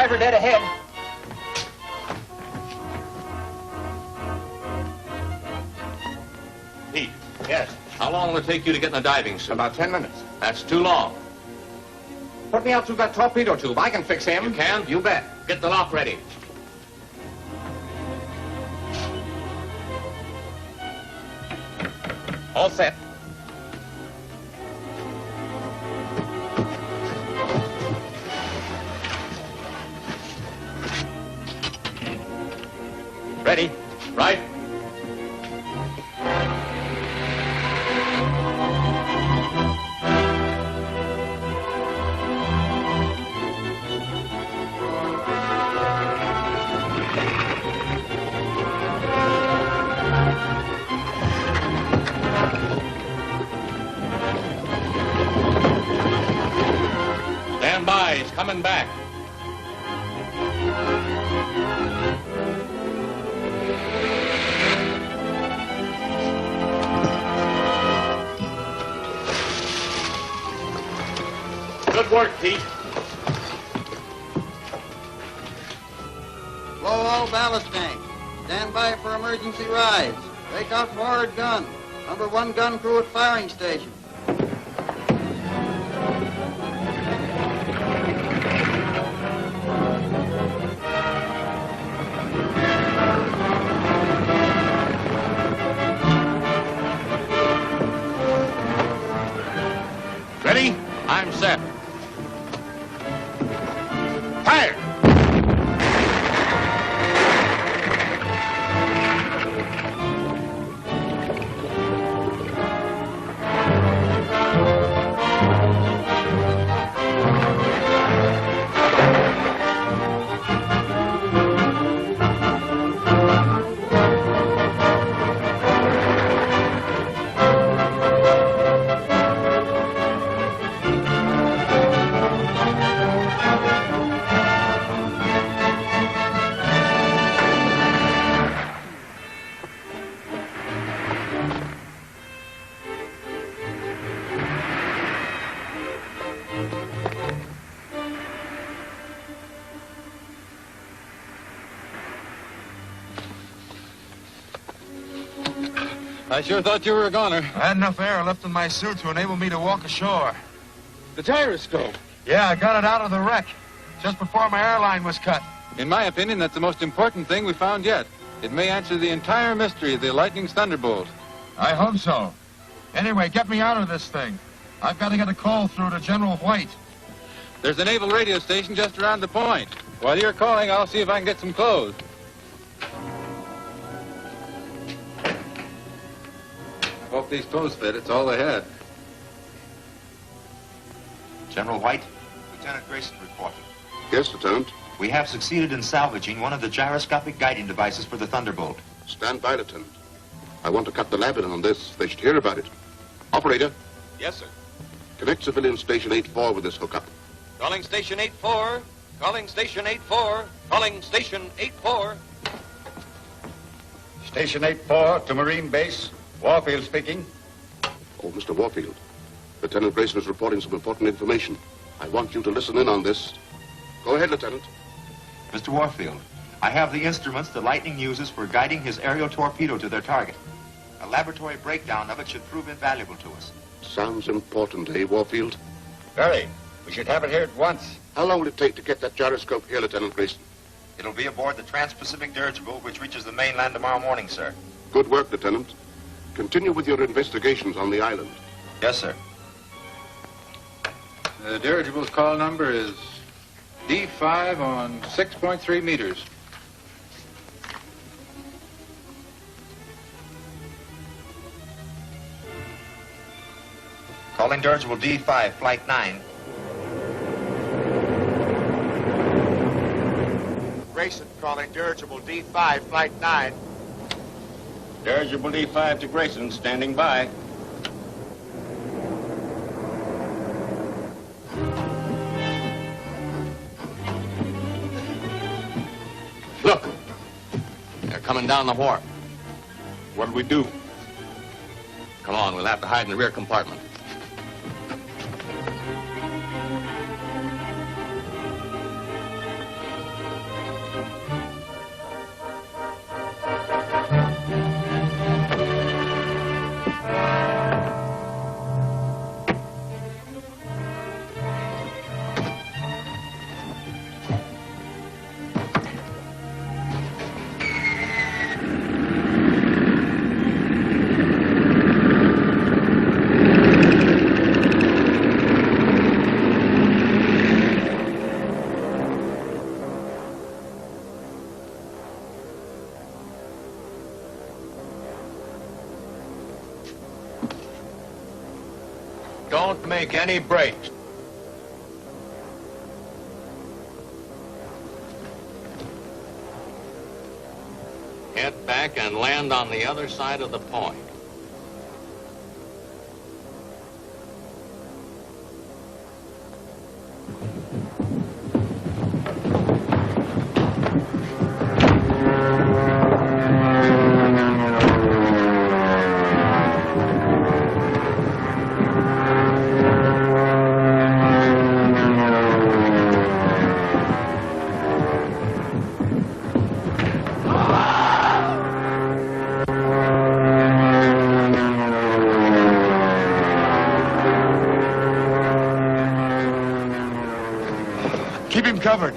Driver dead ahead. Pete, Yes. how long will it take you to get in a diving suit? About 10 minutes. That's too long. Put me out through that torpedo tube. I can fix him. You can? You bet. Get the lock ready. All set. Ready? Right? Stand by. He's coming back. Good work, Pete. Blow all ballast tanks. Stand by for emergency rise. Take out forward gun. Number 1 gun crew at firing station. Ready? I'm set. Fire! I sure thought you were a goner. I had enough air left in my suit to enable me to walk ashore. The gyroscope. Yeah, I got it out of the wreck just before my airline was cut. In my opinion, that's the most important thing we found yet. It may answer the entire mystery of the lightning's thunderbolt. I hope so. Anyway, get me out of this thing. I've got to get a call through to General White. There's a naval radio station just around the point. While you're calling, I'll see if I can get some clothes. I hope these clothes fit. It's all they had. General White, Lieutenant Grayson reporting. Yes, Lieutenant. We have succeeded in salvaging one of the gyroscopic guiding devices for the Thunderbolt. Stand by, Lieutenant. I want to cut the lab in on this. They should hear about it. Operator, Yes, sir. connect civilian station 8-4 with this hookup. Calling station 8-4. Calling station 8-4. Calling station 8-4. Station 8-4 to Marine Base. Warfield speaking. Oh, Mr. Warfield. Lieutenant Grayson is reporting some important information. I want you to listen in on this. Go ahead, Lieutenant. Mr. Warfield, I have the instruments the Lightning uses for guiding his aerial torpedo to their target. A laboratory breakdown of it should prove invaluable to us. Sounds important, eh, Warfield? Very. We should have it here at once. How long will it take to get that gyroscope here, Lieutenant Grayson? It'll be aboard the Trans-Pacific dirigible, which reaches the mainland tomorrow morning, sir. Good work, Lieutenant. Continue with your investigations on the island. Yes, sir. The dirigible's call number is D5 on 6.3 meters. Calling dirigible D5, flight 9. Grayson calling dirigible D5, flight 9. Dirigible D5 to Grayson, standing by. Look, they're coming down the wharf. What'll we do? Come on, we'll have to hide in the rear compartment. Don't make any breaks. Head back and land on the other side of the point. Keep him covered.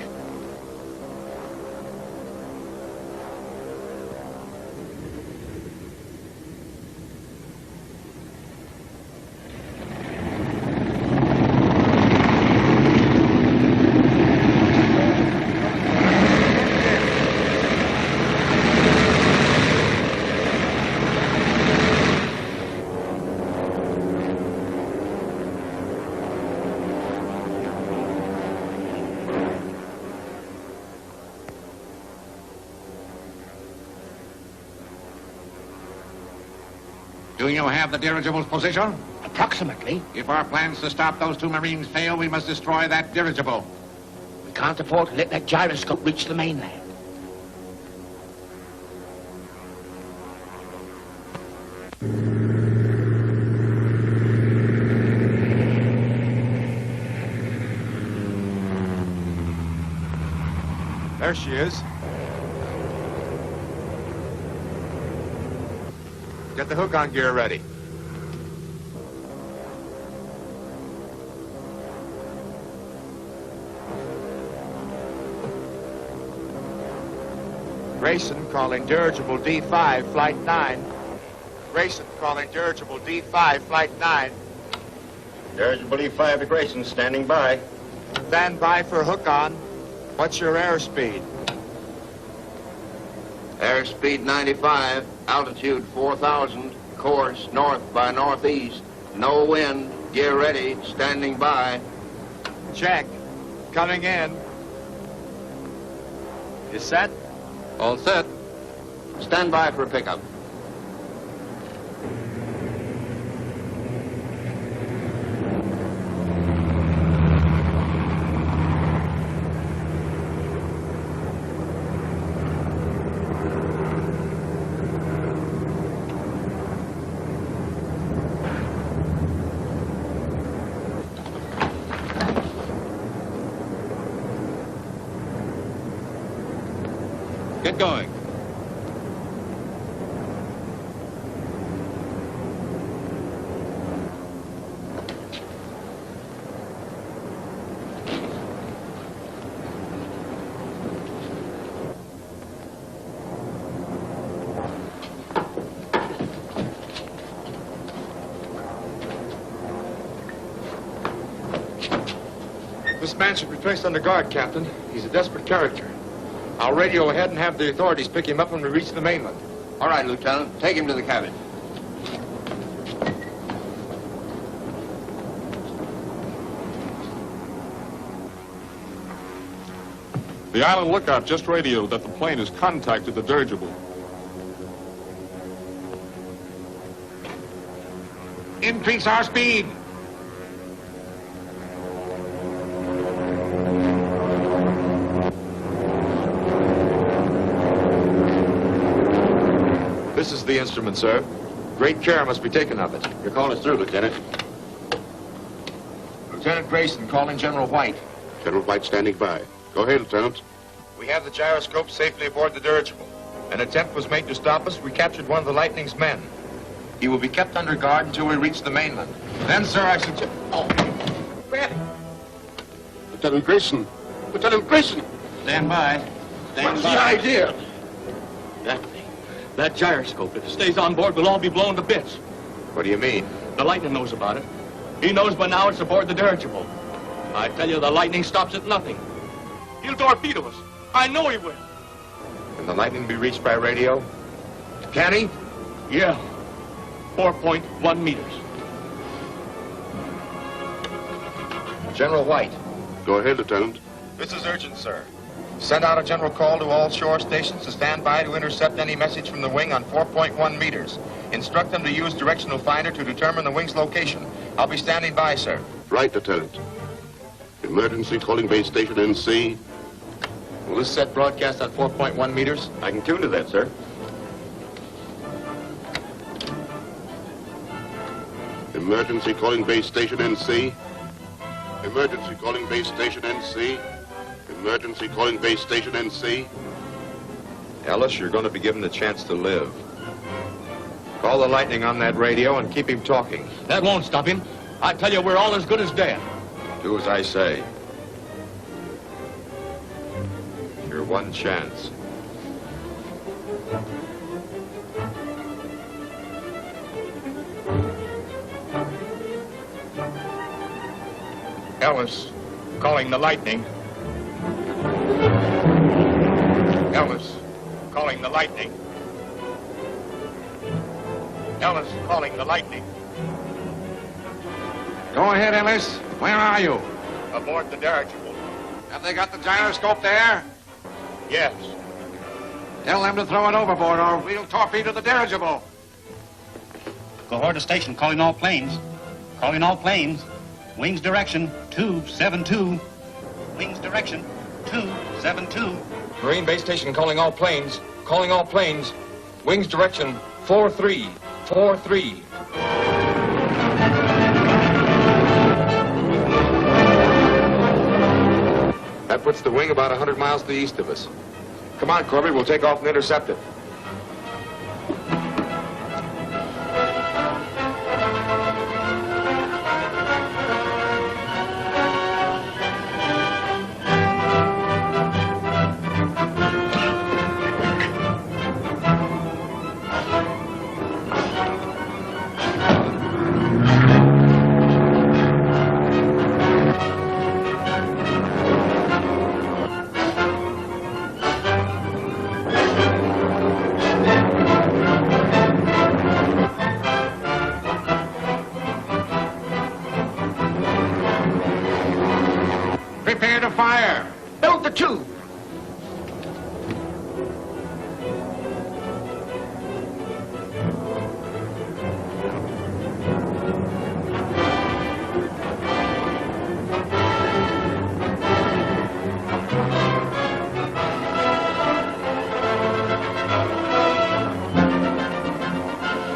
Do you have the dirigible's position? Approximately. If our plans to stop those two Marines fail, we must destroy that dirigible. We can't afford to let that gyroscope reach the mainland. There she is. Get the hook-on gear ready. Grayson calling dirigible D5, flight 9. Grayson calling dirigible D5, flight 9. Dirigible D5 to Grayson, standing by. Stand by for hook-on. What's your airspeed? Airspeed 95, altitude 4,000, course north by northeast, no wind, gear ready, standing by. Check. Coming in. You set? All set. Stand by for pickup. Get going. This man should be placed under guard, Captain. He's a desperate character. I'll radio ahead and have the authorities pick him up when we reach the mainland. All right, Lieutenant. Take him to the cabin. The island lookout just radioed that the plane has contacted the dirigible. Increase our speed. This is the instrument, sir. Great care must be taken of it. Your call is through, Lieutenant. Lieutenant Grayson calling General White. General White standing by. Go ahead, Lieutenant. We have the gyroscope safely aboard the dirigible. An attempt was made to stop us. We captured one of the Lightning's men. He will be kept under guard until we reach the mainland. Then, sir, I suggest... Oh, grab him. Lieutenant Grayson. Lieutenant Grayson. Stand by. What's the idea? That thing, that gyroscope, if it stays on board, we'll all be blown to bits. What do you mean? The Lightning knows about it. He knows by now it's aboard the dirigible. I tell you, the Lightning stops at nothing. He'll torpedo us. I know he will. Can the Lightning be reached by radio? Can he? Yeah. 4.1 meters. General White. Go ahead, Lieutenant. This is urgent, sir. Send out a general call to all shore stations to stand by to intercept any message from the wing on 4.1 meters. Instruct them to use directional finder to determine the wing's location. I'll be standing by, sir. Right, Lieutenant. Emergency calling base station NC. Will this set broadcast on 4.1 meters? I can tune to that, sir. Emergency calling base station NC. Emergency calling base station NC. Emergency calling base station NC. Ellis, you're going to be given the chance to live. Call the lightning on that radio and keep him talking. That won't stop him. I tell you, we're all as good as dead. Do as I say. Your one chance. Ellis, calling the lightning. Ellis, calling the lightning. Ellis, calling the lightning. Go ahead, Ellis. Where are you? Aboard the dirigible. Have they got the gyroscope there? Yes. Tell them to throw it overboard or we'll torpedo the dirigible. Cohort to station, calling all planes. Calling all planes. Wings direction, 272. Wings direction, 272. Marine base station calling all planes. Calling all planes. Wings direction, 4343. That puts the wing about 100 miles to the east of us. Come on, Corby, we'll take off and intercept it. Prepare to fire. Build the tube.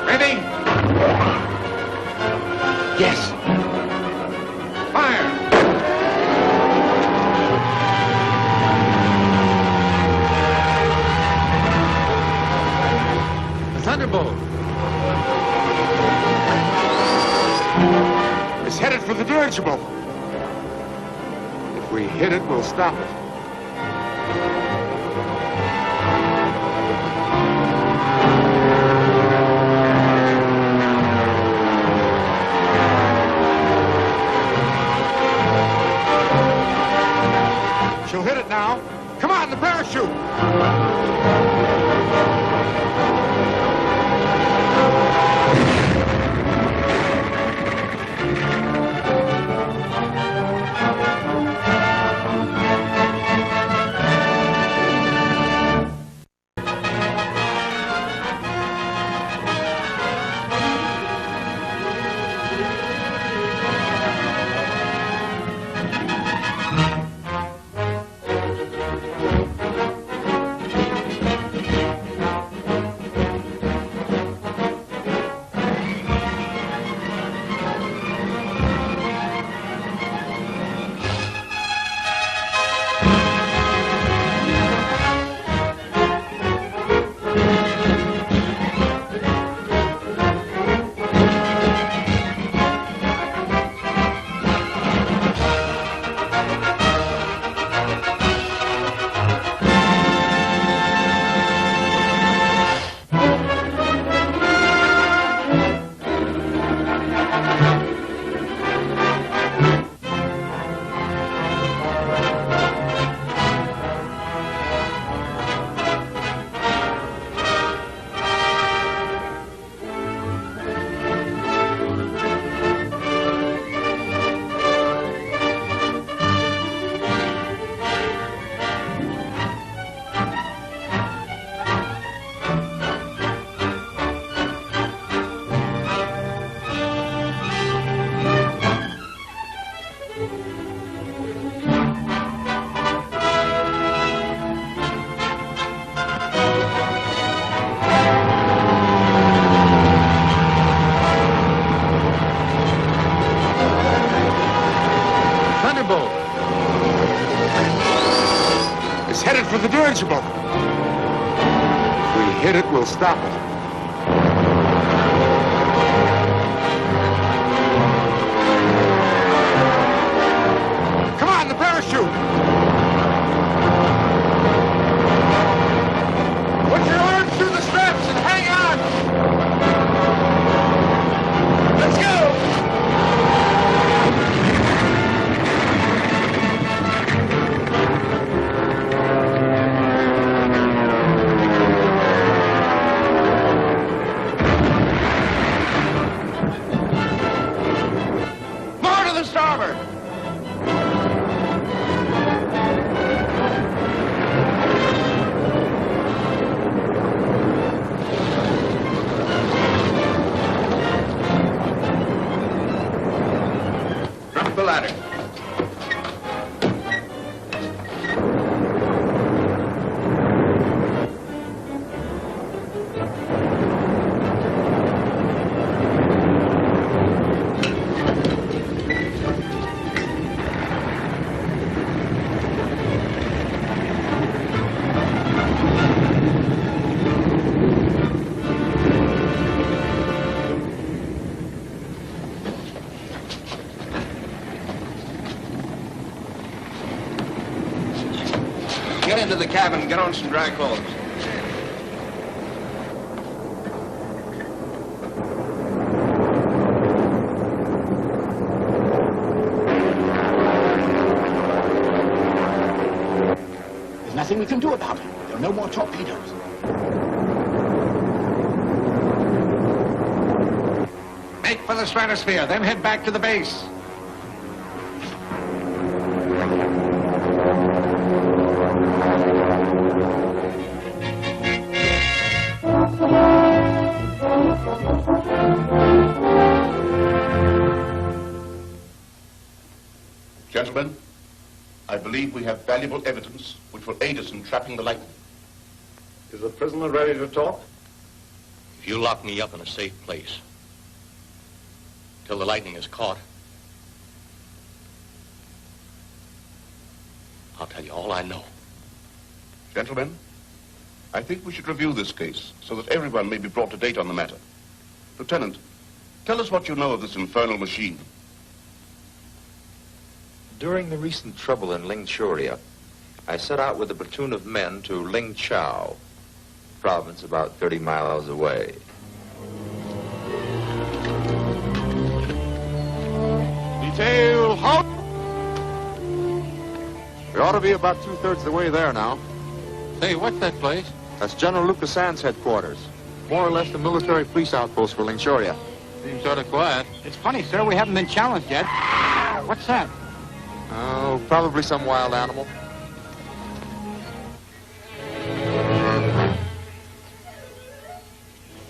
Ready? Yes. Fire. Thunderbolt. It's headed for the dirigible. If we hit it, we'll stop it. She'll hit it now. Come on, the parachute. for the dirigible. If we hit it, we'll stop it. Come on, the parachute. Put your arms through the straps and hang on. Let's go. More to the starboard. Drop the ladder. Get into the cabin and get on some dry clothes. There's nothing we can do about it. There are no more torpedoes. Make for the stratosphere, then head back to the base. Gentlemen, I believe we have valuable evidence which will aid us in trapping the lightning. Is the prisoner ready to talk? If you lock me up in a safe place till the lightning is caught, I'll tell you all I know. Gentlemen, I think we should review this case so that everyone may be brought to date on the matter. Lieutenant, tell us what you know of this infernal machine. During the recent trouble in Lingchuria, I set out with a platoon of men to Lingchao, province about 30 miles away. Detail, halt! We ought to be about two-thirds of the way there now. Say, what's that place? That's General Lucasan's headquarters. More or less the military police outpost for Lingchuria. Seems sort of quiet. It's funny, sir, we haven't been challenged yet. What's that? Oh, probably some wild animal.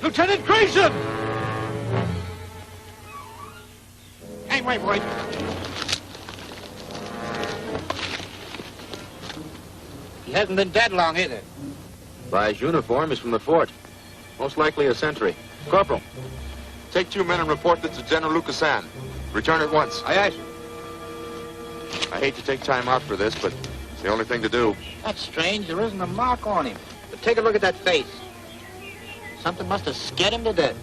Lieutenant Grayson! Hey, wait, boys. He hasn't been dead long either. By his uniform, he's from the fort. Most likely a sentry. Corporal, take 2 men and report this to General Lucasan. Return at once. Aye, aye, sir. I hate to take time out for this, but it's the only thing to do. That's strange. There isn't a mark on him. But take a look at that face. Something must have scared him to death.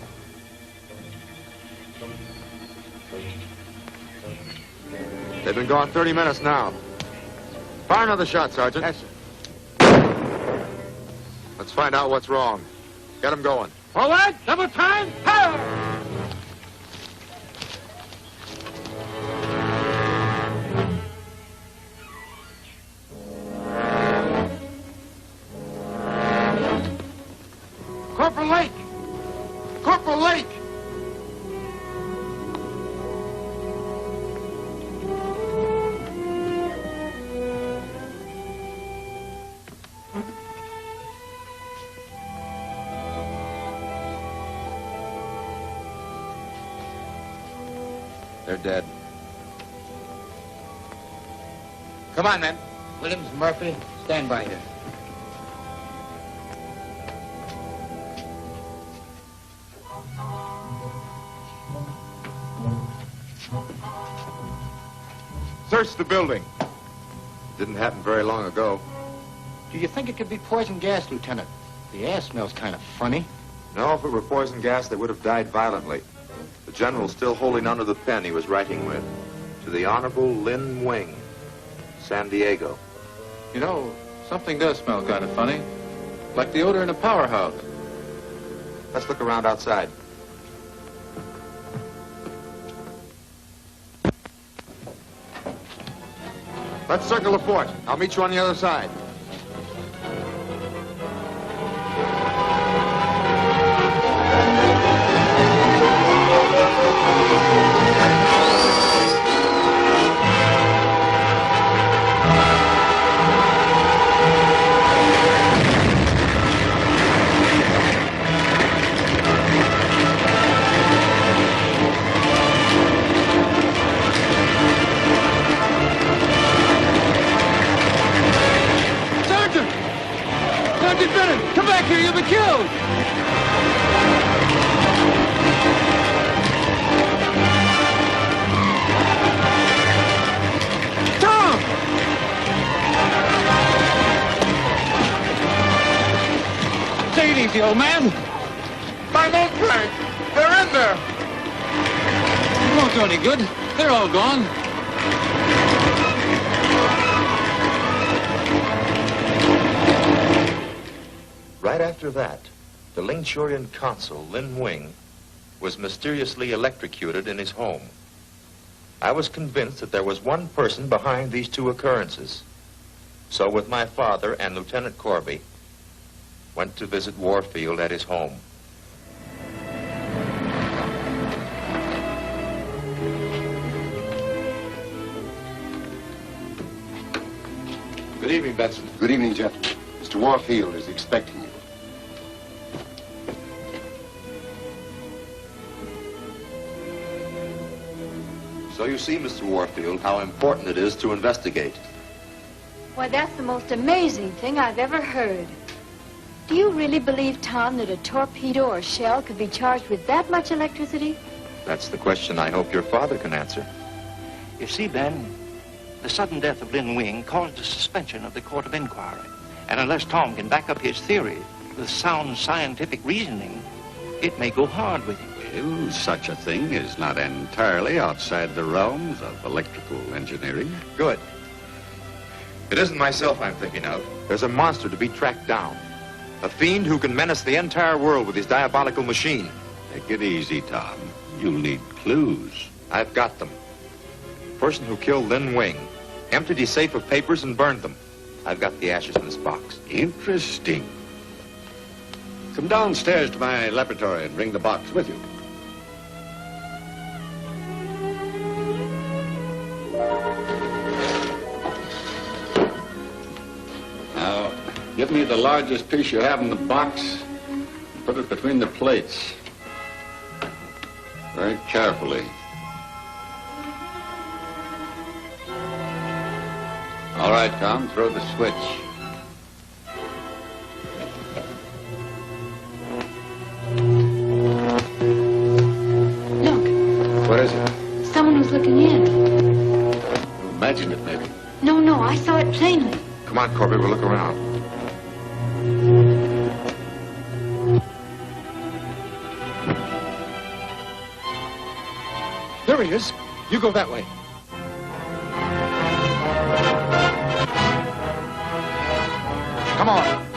They've been gone 30 minutes now. Fire another shot, Sergeant. Yes, sir. Let's find out what's wrong. Get them going. Forward, double time, power! Corporal Lake! Corporal Lake! They're dead. Come on, men. Williams, Murphy, stand by here. Search the building. Didn't happen very long ago. Do you think it could be poison gas, Lieutenant? The air smells kind of funny. No, if it were poison gas, they would have died violently. The general's still holding onto the pen he was writing with. To the Honorable Lin Wing, San Diego. You know, something does smell kind of funny. Like the odor in a powerhouse. Let's look around outside. Let's circle the fort. I'll meet you on the other side. Come back here, you'll be killed! Tom! Take it easy, old man. My old Frank! They're in there! It won't do any good. They're all gone. Right after that, the Lingshorian consul, Lin Wing, was mysteriously electrocuted in his home. I was convinced that there was one person behind these two occurrences. So with my father and Lieutenant Corby, went to visit Warfield at his home. Good evening, Benson. Good evening, gentlemen. Mr. Warfield is expecting you. So you see, Mr. Warfield, how important it is to investigate. Why, that's the most amazing thing I've ever heard. Do you really believe, Tom, that a torpedo or shell could be charged with that much electricity? That's the question I hope your father can answer. You see, Ben, the sudden death of Lin Wing caused a suspension of the court of inquiry. And unless Tom can back up his theory with sound scientific reasoning, it may go hard with him. Well, such a thing is not entirely outside the realms of electrical engineering. Good. It isn't myself I'm thinking of. There's a monster to be tracked down. A fiend who can menace the entire world with his diabolical machine. Take it easy, Tom. You'll need clues. I've got them. The person who killed Lin Wing emptied his safe of papers and burned them. I've got the ashes in this box. Interesting. Come downstairs to my laboratory and bring the box with you. Now, give me the largest piece you have in the box and put it between the plates. Very carefully. All right, Tom, throw the switch. Look. What is it? Someone was looking in. You imagined it, maybe. No, I saw it plainly. Come on, Corby, we'll look around. There he is. You go that way. Come on.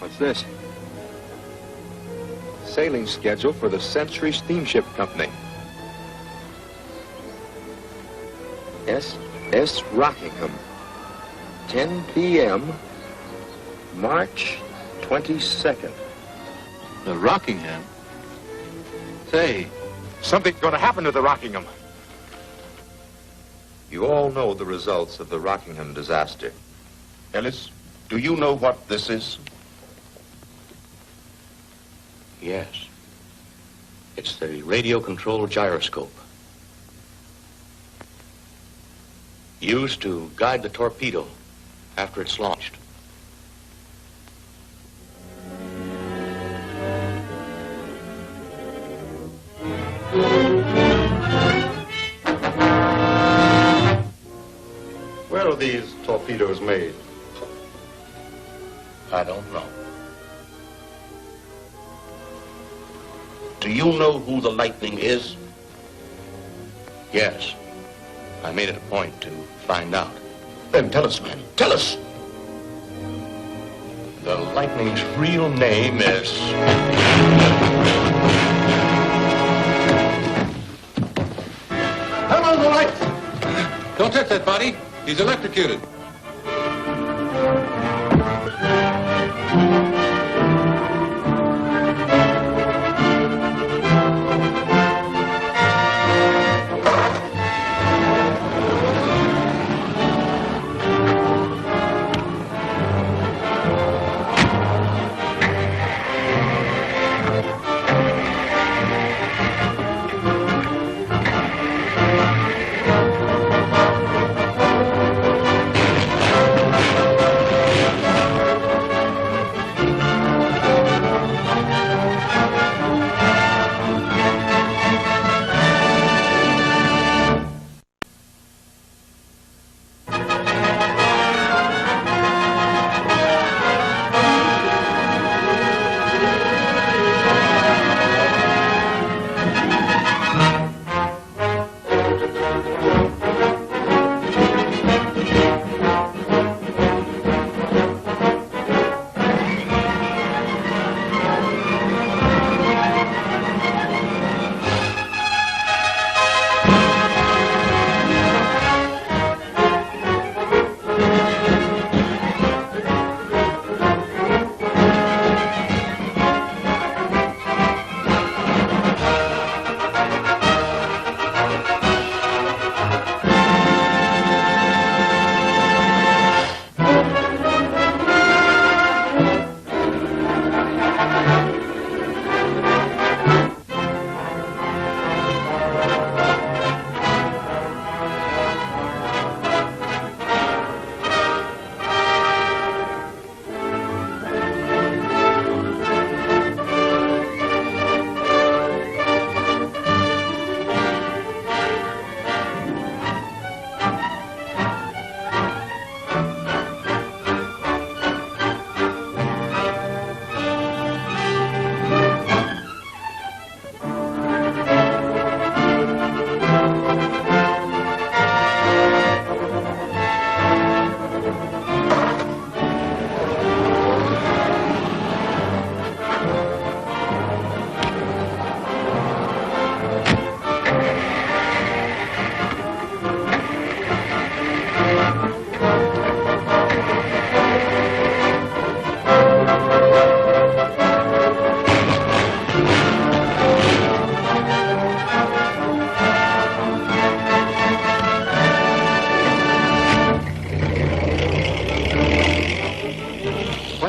What's this? Sailing schedule for the Century Steamship Company. S.S. Rockingham. 10 p.m. March 22nd. The Rockingham? Say, something's going to happen to the Rockingham. You all know the results of the Rockingham disaster. Ellis, do you know what this is? Yes. It's the radio-controlled gyroscope. Used to guide the torpedo after it's launched. Where are these torpedoes made? I don't know. Do you know who the Lightning is? Yes. I made it a point to find out. Then tell us, man. Tell us. The Lightning's real name is... Turn on the lights! don't touch that body. He's electrocuted.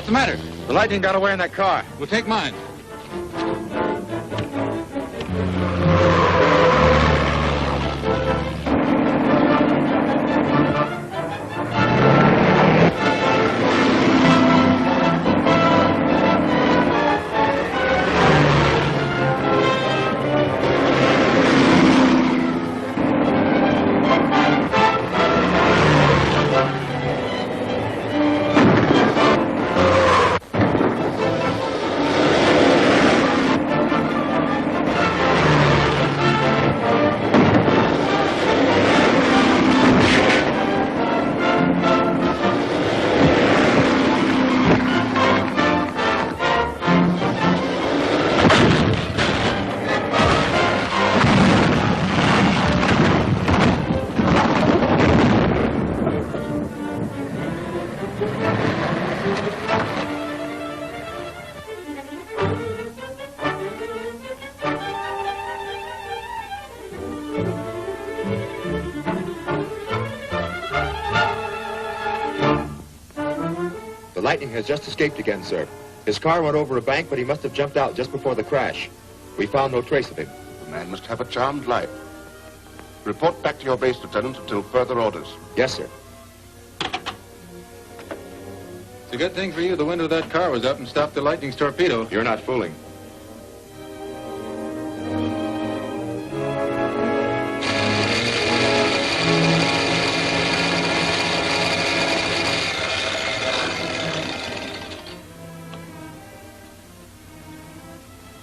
What's the matter? The Lightning got away in that car. We'll take mine. Lightning has just escaped again, sir. His car went over a bank, but he must have jumped out just before the crash. We found no trace of him. The man must have a charmed life. Report back to your base, Lieutenant, until further orders. Yes, sir. It's a good thing for you the window of that car was up and stopped the Lightning's torpedo. You're not fooling.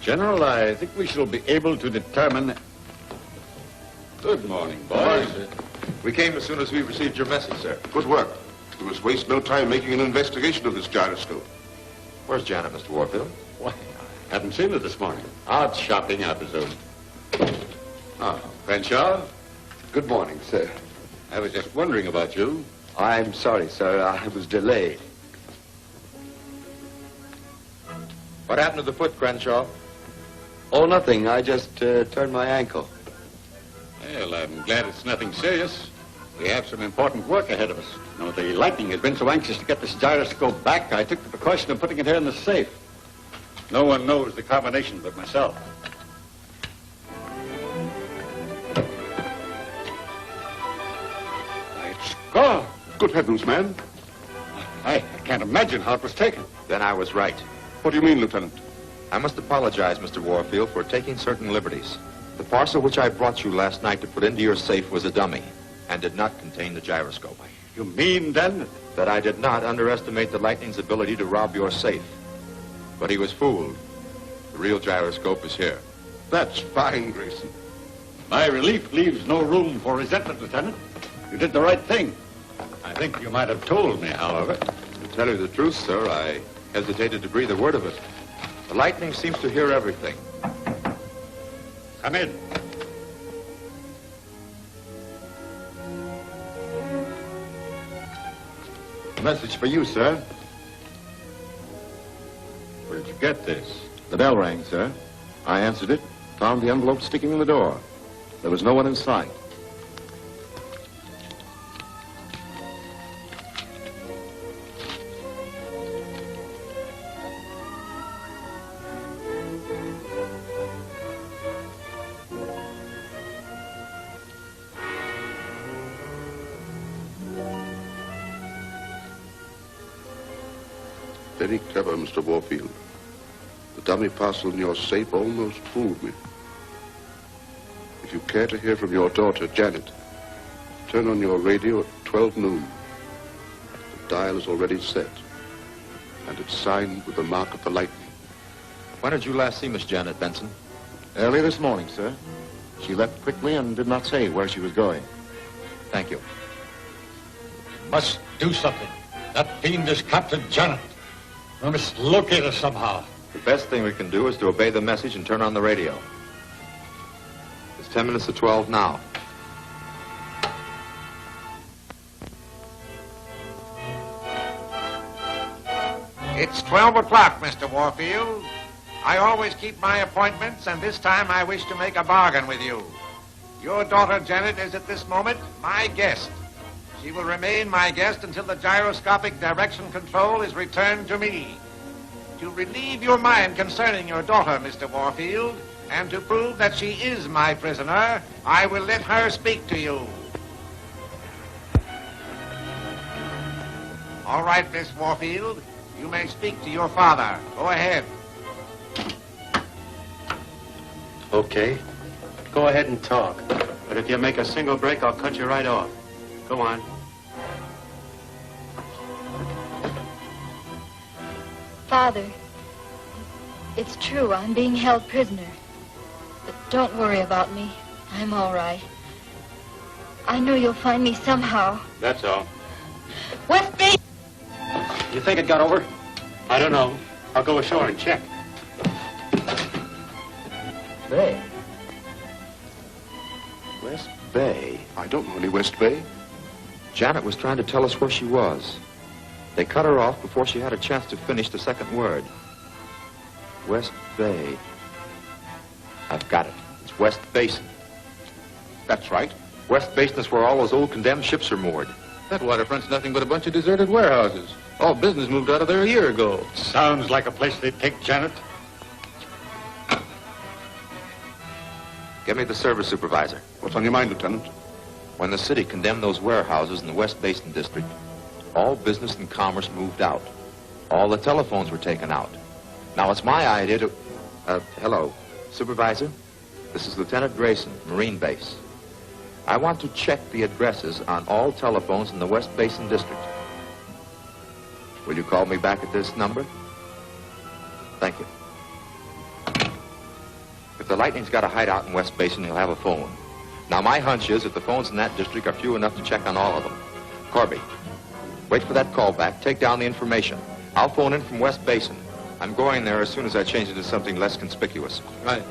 General, I think we shall be able to determine... Good morning, boys. We came as soon as we received your message, sir. Good work. We must waste no time making an investigation of this gyroscope. Where's Janet, Mr. Warfield? Why, I haven't seen her this morning. Out shopping, I presume. Ah, Crenshaw? Good morning, sir. I was just wondering about you. I'm sorry, sir. I was delayed. What happened to the foot, Crenshaw? Oh, nothing. I just turned my ankle. Well, I'm glad it's nothing serious. We have some important work ahead of us. You know, the Lightning has been so anxious to get this gyroscope back, I took the precaution of putting it here in the safe. No one knows the combination but myself. It's gone. Good heavens, man. I can't imagine how it was taken. Then I was right. What do you mean, Lieutenant? I must apologize, Mr. Warfield, for taking certain liberties. The parcel which I brought you last night to put into your safe was a dummy and did not contain the gyroscope. You mean, then? That I did not underestimate the Lightning's ability to rob your safe. But he was fooled. The real gyroscope is here. That's fine, Grayson. My relief leaves no room for resentment, Lieutenant. You did the right thing. I think you might have told me, however. To tell you the truth, sir, I hesitated to breathe a word of it. The Lightning seems to hear everything. Come in. A message for you, sir. Where did you get this? The bell rang, sir. I answered it, found the envelope sticking in the door. There was no one in sight. Very clever, Mr. Warfield. The dummy parcel in your safe almost fooled me. If you care to hear from your daughter, Janet, turn on your radio at 12 noon. The dial is already set, and it's signed with the mark of the Lightning. When did you last see Miss Janet Benson? Early this morning, sir. She left quickly and did not say where she was going. Thank you. Must do something. That fiend has captured Janet. We must locate her somehow. The best thing we can do is to obey the message and turn on the radio. It's 10 minutes to 12 now. It's 12 o'clock, Mr. Warfield. I always keep my appointments, and this time I wish to make a bargain with you. Your daughter, Janet, is at this moment my guest. She will remain my guest until the gyroscopic direction control is returned to me. To relieve your mind concerning your daughter, Mr. Warfield, and to prove that she is my prisoner, I will let her speak to you. All right, Miss Warfield, you may speak to your father. Go ahead. Okay. Go ahead and talk. But if you make a single break, I'll cut you right off. Go on. Father, it's true, I'm being held prisoner. But don't worry about me. I'm all right. I know you'll find me somehow. That's all. West Bay! You think it got over? I don't know. I'll go ashore and check. Bay. West Bay? I don't know any West Bay. Janet was trying to tell us where she was. They cut her off before she had a chance to finish the second word. West Bay. I've got it. It's West Basin. That's right. West Basin is where all those old condemned ships are moored. That waterfront's nothing but a bunch of deserted warehouses. All business moved out of there a year ago. Sounds like a place they'd take Janet. Get me the service supervisor. What's on your mind, Lieutenant? When the city condemned those warehouses in the West Basin District, all business and commerce moved out. All the telephones were taken out. Now, it's my idea to... hello. Supervisor? This is Lieutenant Grayson, Marine Base. I want to check the addresses on all telephones in the West Basin District. Will you call me back at this number? Thank you. If the Lightning's got a hideout in West Basin, he'll have a phone. Now, my hunch is that the phones in that district are few enough to check on all of them. Corby, wait for that call back. Take down the information. I'll phone in from West Basin. I'm going there as soon as I change it to something less conspicuous. Right.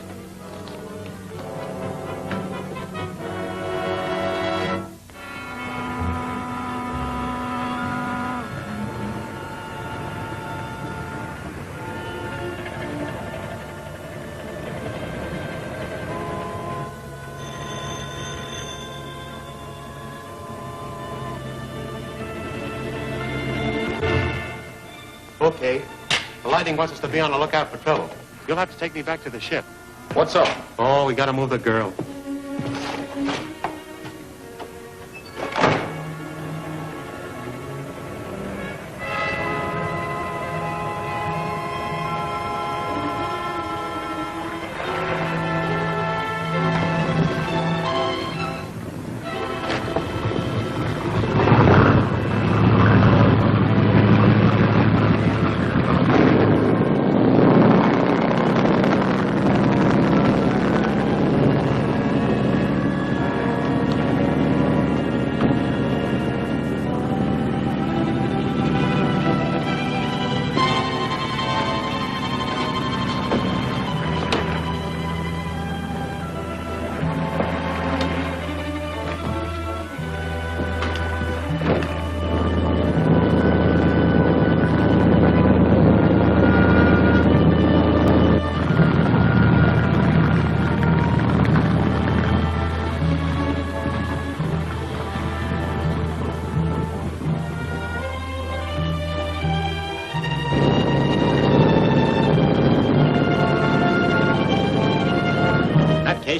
Okay. The Lightning wants us to be on the lookout for trouble. You'll have to take me back to the ship. What's up? Oh, we gotta move the girl.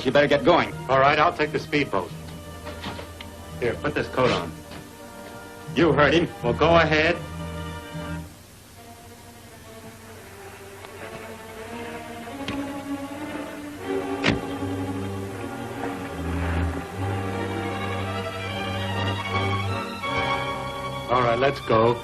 You better get going. All right, I'll take the speedboat. Here, put this coat on. You heard him. Well, go ahead. All right, let's go.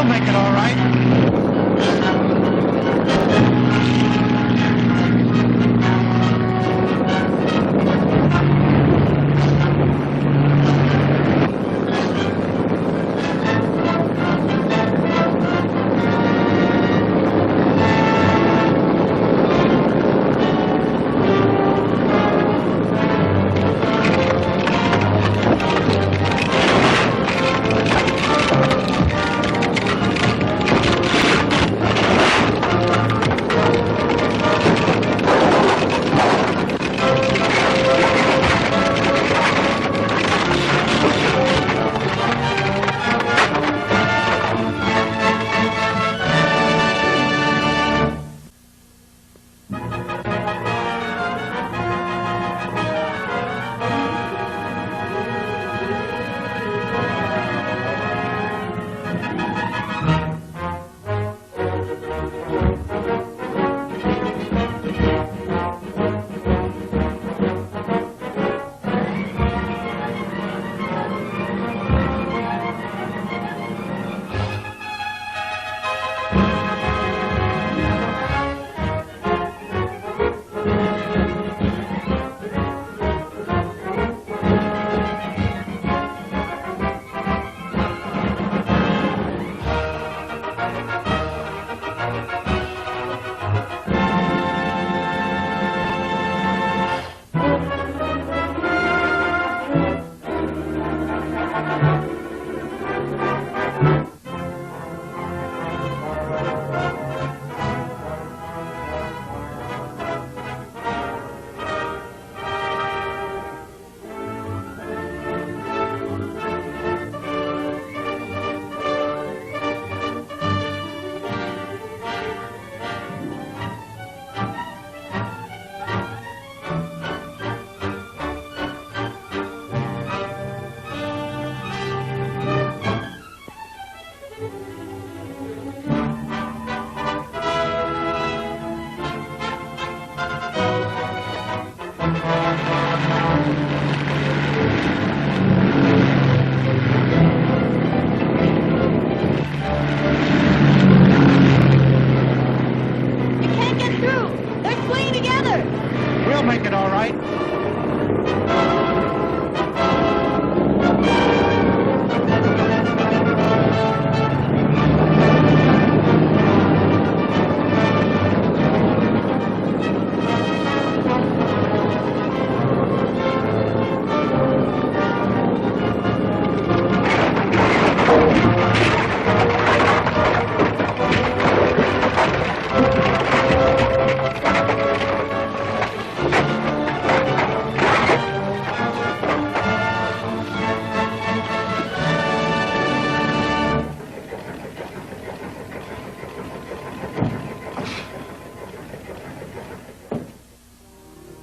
We'll make it all right.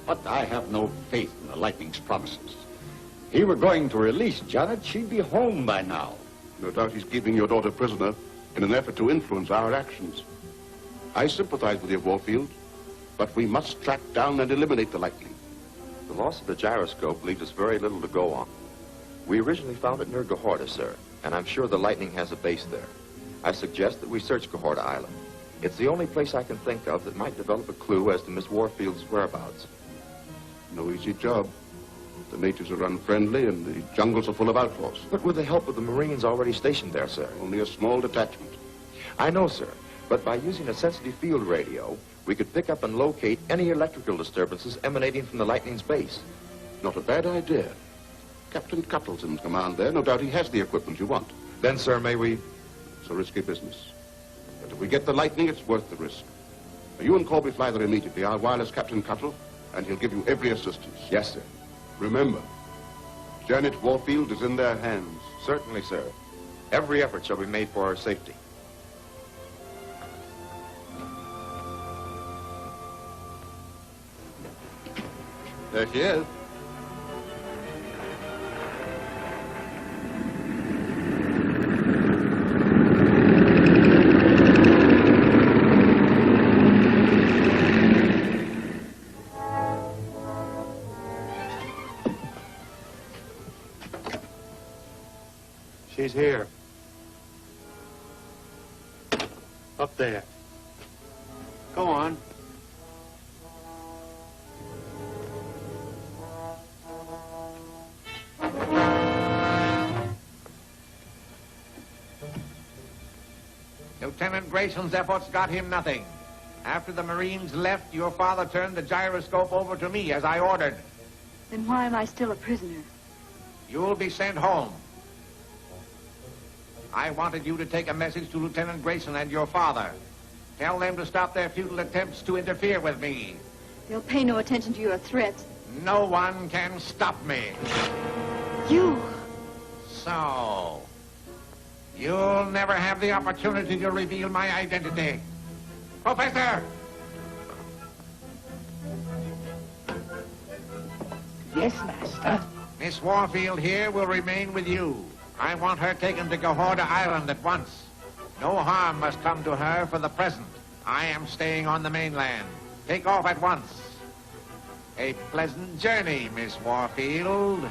But I have no faith in the lightning's promises. If he were going to release Janet, she'd be home by now. No doubt he's keeping your daughter prisoner in an effort to influence our actions. I sympathize with you, Warfield, but we must track down and eliminate the lightning. The loss of the gyroscope leaves us very little to go on. We originally found it near Gahorta, sir, and I'm sure the lightning has a base there. I suggest that we search Gahorta Island. It's the only place I can think of that might develop a clue as to Miss Warfield's whereabouts. No easy job. The natives are unfriendly and the jungles are full of outlaws. But with the help of the Marines already stationed there, sir. Only a small detachment. I know, sir, but by using a sensitive field radio, we could pick up and locate any electrical disturbances emanating from the lightning's base. Not a bad idea. Captain Cuttle's in command there. No doubt he has the equipment you want. Then, sir, may we... It's a risky business. But if we get the lightning, it's worth the risk. Now, you and Corby fly there immediately. I'll wireless Captain Cuttle, and he'll give you every assistance. Yes, sir. Remember, Janet Warfield is in their hands. Certainly, sir. Every effort shall be made for our safety. There she is. She's here. Up there. Go on. Lieutenant Grayson's efforts got him nothing. After the Marines left, your father turned the gyroscope over to me as I ordered. Then why am I still a prisoner? You'll be sent home. I wanted you to take a message to Lieutenant Grayson and your father. Tell them to stop their futile attempts to interfere with me. They'll pay no attention to your threats. No one can stop me. You! So, you'll never have the opportunity to reveal my identity. Professor! Yes, Master. Miss Warfield here will remain with you. I want her taken to Gahorda Island at once. No harm must come to her for the present. I am staying on the mainland. Take off at once. A pleasant journey, Miss Warfield.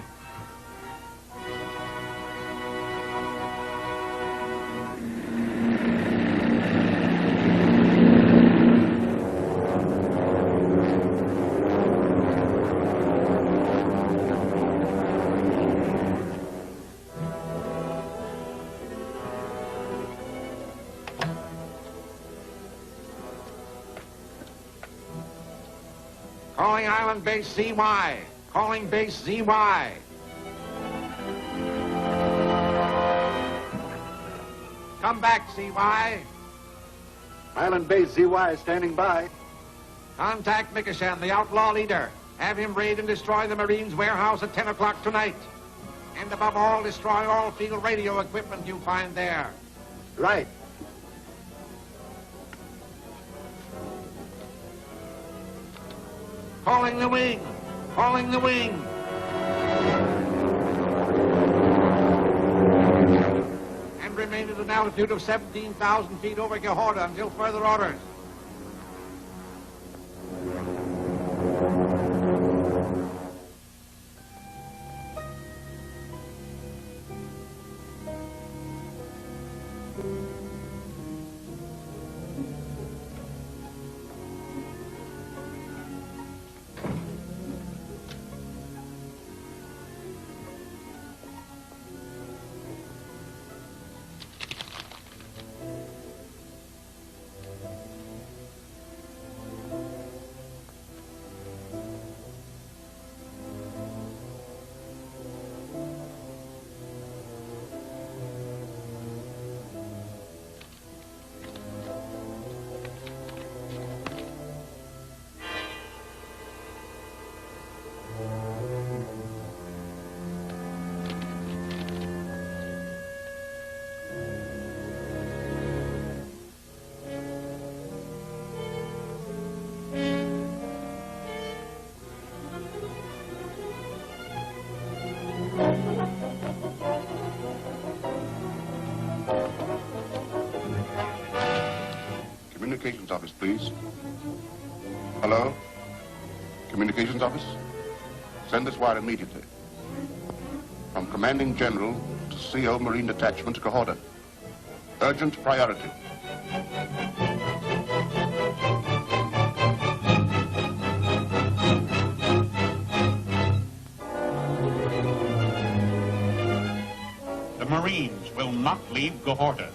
Calling Island Base ZY. Calling Base ZY. Come back, ZY. Island Base ZY is standing by. Contact Mikashan, the outlaw leader. Have him raid and destroy the Marines' warehouse at 10 o'clock tonight. And above all, destroy all field radio equipment you find there. Right. Calling the wing! Calling the wing! And remain at an altitude of 17,000 feet over Gahorda until further orders. Communications office, please. Hello? Communications office? Send this wire immediately. From Commanding General to CO Marine Detachment, Gahorda. Urgent priority. The Marines will not leave Gahorda.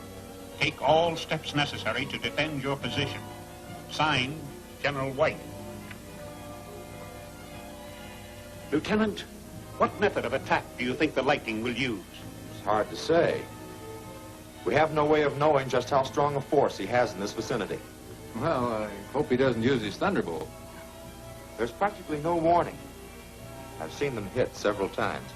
Take all steps necessary to defend your position. Signed, General White. Lieutenant, what method of attack do you think the Lightning will use? It's hard to say. We have no way of knowing just how strong a force he has in this vicinity. Well, I hope he doesn't use his Thunderbolt. There's practically no warning. I've seen them hit several times.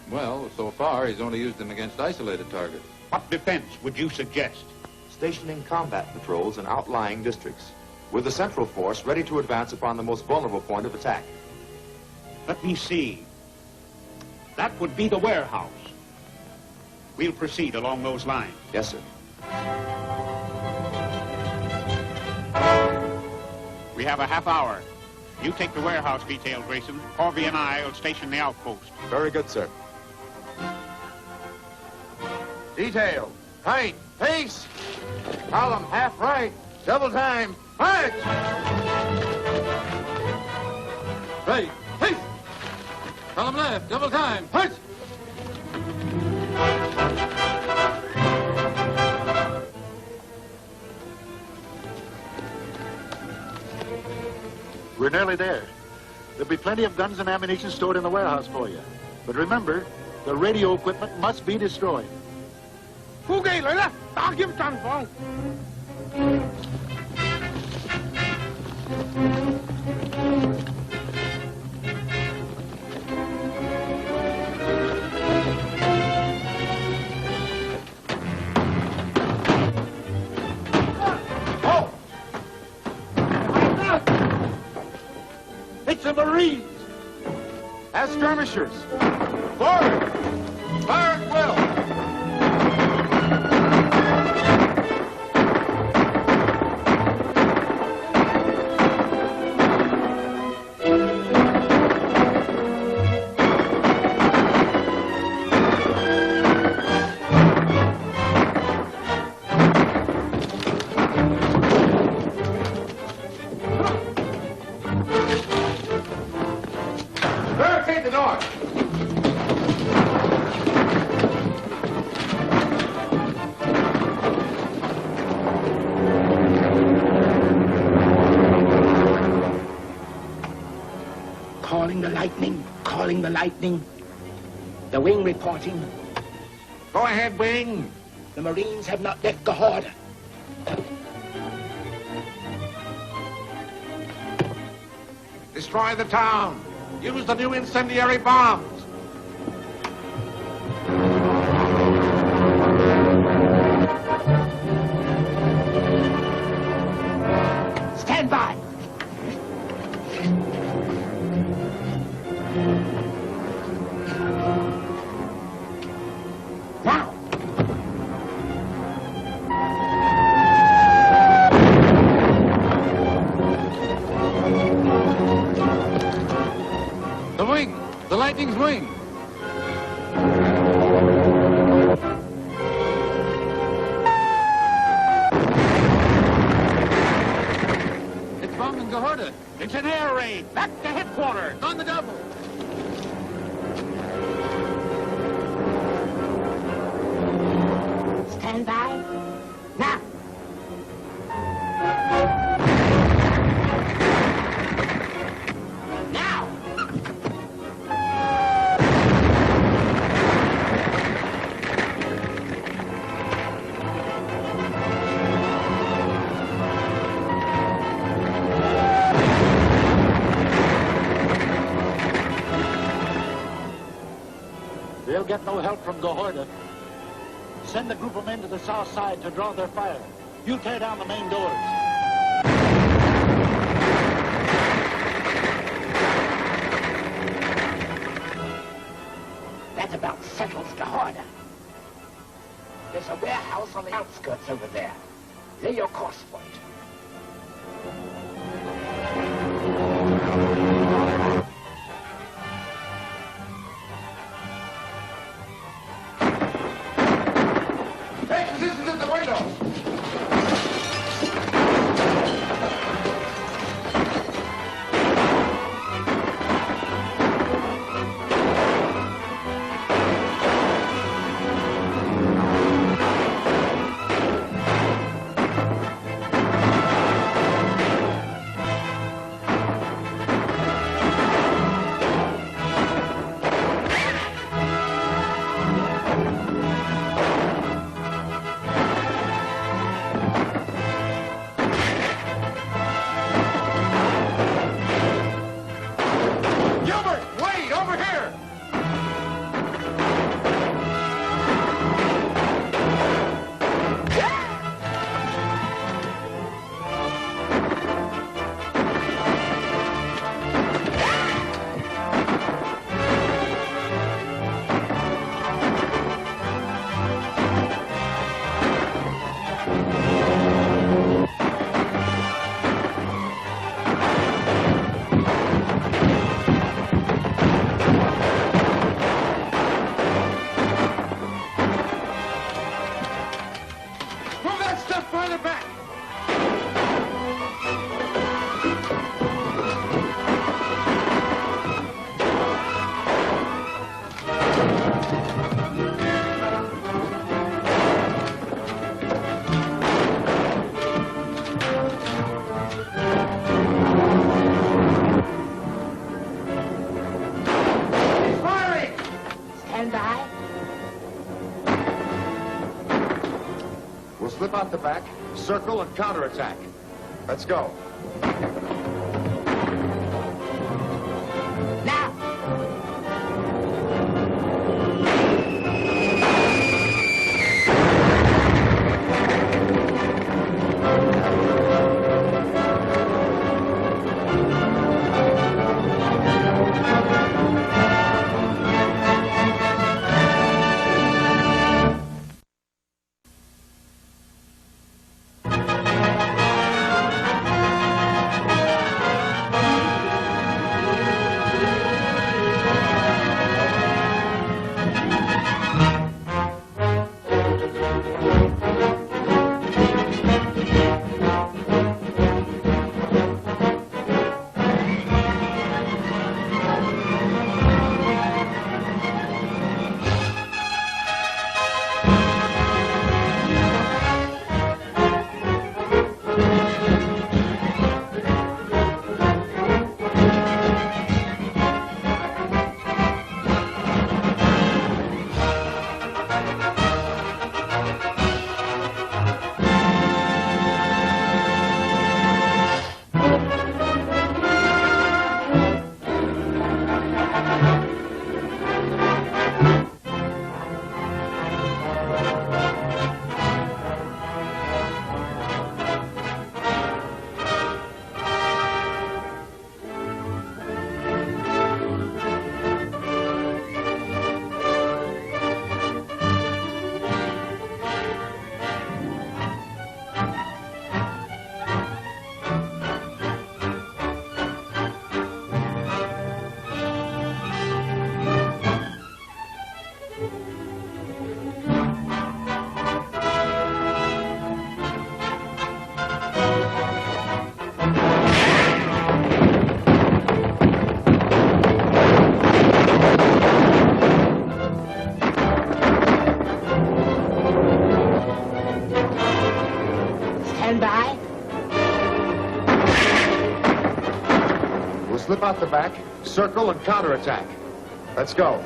Well, so far, he's only used them against isolated targets. What defense would you suggest? Stationing combat patrols in outlying districts, with the central force ready to advance upon the most vulnerable point of attack. Let me see. That would be the warehouse. We'll proceed along those lines. Yes, sir. We have a half hour. You take the warehouse detail, Grayson. Corby and I will station the outpost. Very good, sir. Detail. Height. Pace. Column, half right. Double time. March! Right. Hey! Column left. Double time. March! We're nearly there. There'll be plenty of guns and ammunition stored in the warehouse for you. But remember, the radio equipment must be destroyed. Phu gây lại đó, ta kiếm trăng phòng. It's the Marines! As skirmishers. Forward! Fire at will! Barricade the door! Calling the lightning, calling the lightning. The wing reporting. Go ahead, Wing. The Marines have not left Gahorda. Destroy the town. Use the new incendiary bombs. Stand by. Now. The wing! The lightning's wing! It's bombing Gahorda. It's an air raid. Back to headquarters. On the double. Stand by. Now. Now. They'll get no help from Gahorda. Send a group of men to the south side to draw their fire. You tear down the main doors. That about settles Gahorda. There's a warehouse on the outskirts over there. Lay your course for it. Take positions at the window. Just farther back. Slip out the back, circle, and counterattack. Let's go. Now! Slip out the back, circle, and counterattack. Let's go.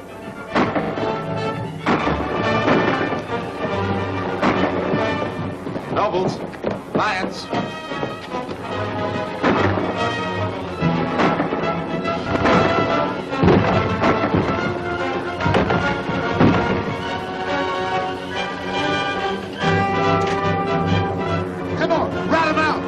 Nobles, lions. Come on, rat him out.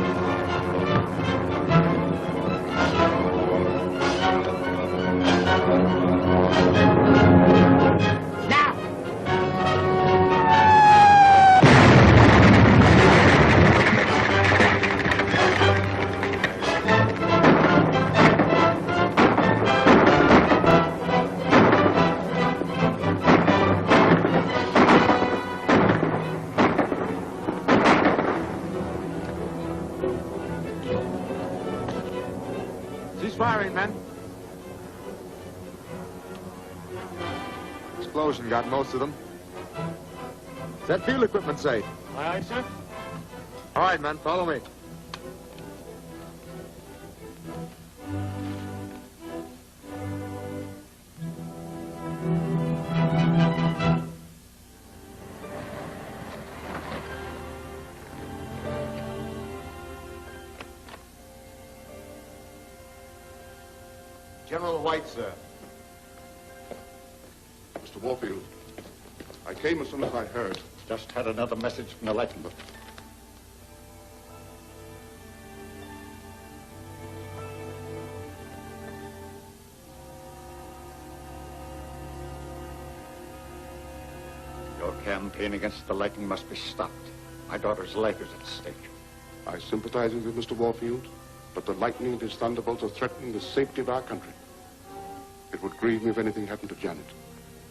Firing, men. Explosion got most of them. Is that field equipment safe? Aye, aye, sir. All right, men, follow me. General White, sir. Mr. Warfield, I came as soon as I heard. Just had another message from the lightning book. Your campaign against the lightning must be stopped. My daughter's life is at stake. I sympathize with you, Mr. Warfield, but the lightning and his thunderbolts are threatening the safety of our country. It would grieve me if anything happened to Janet,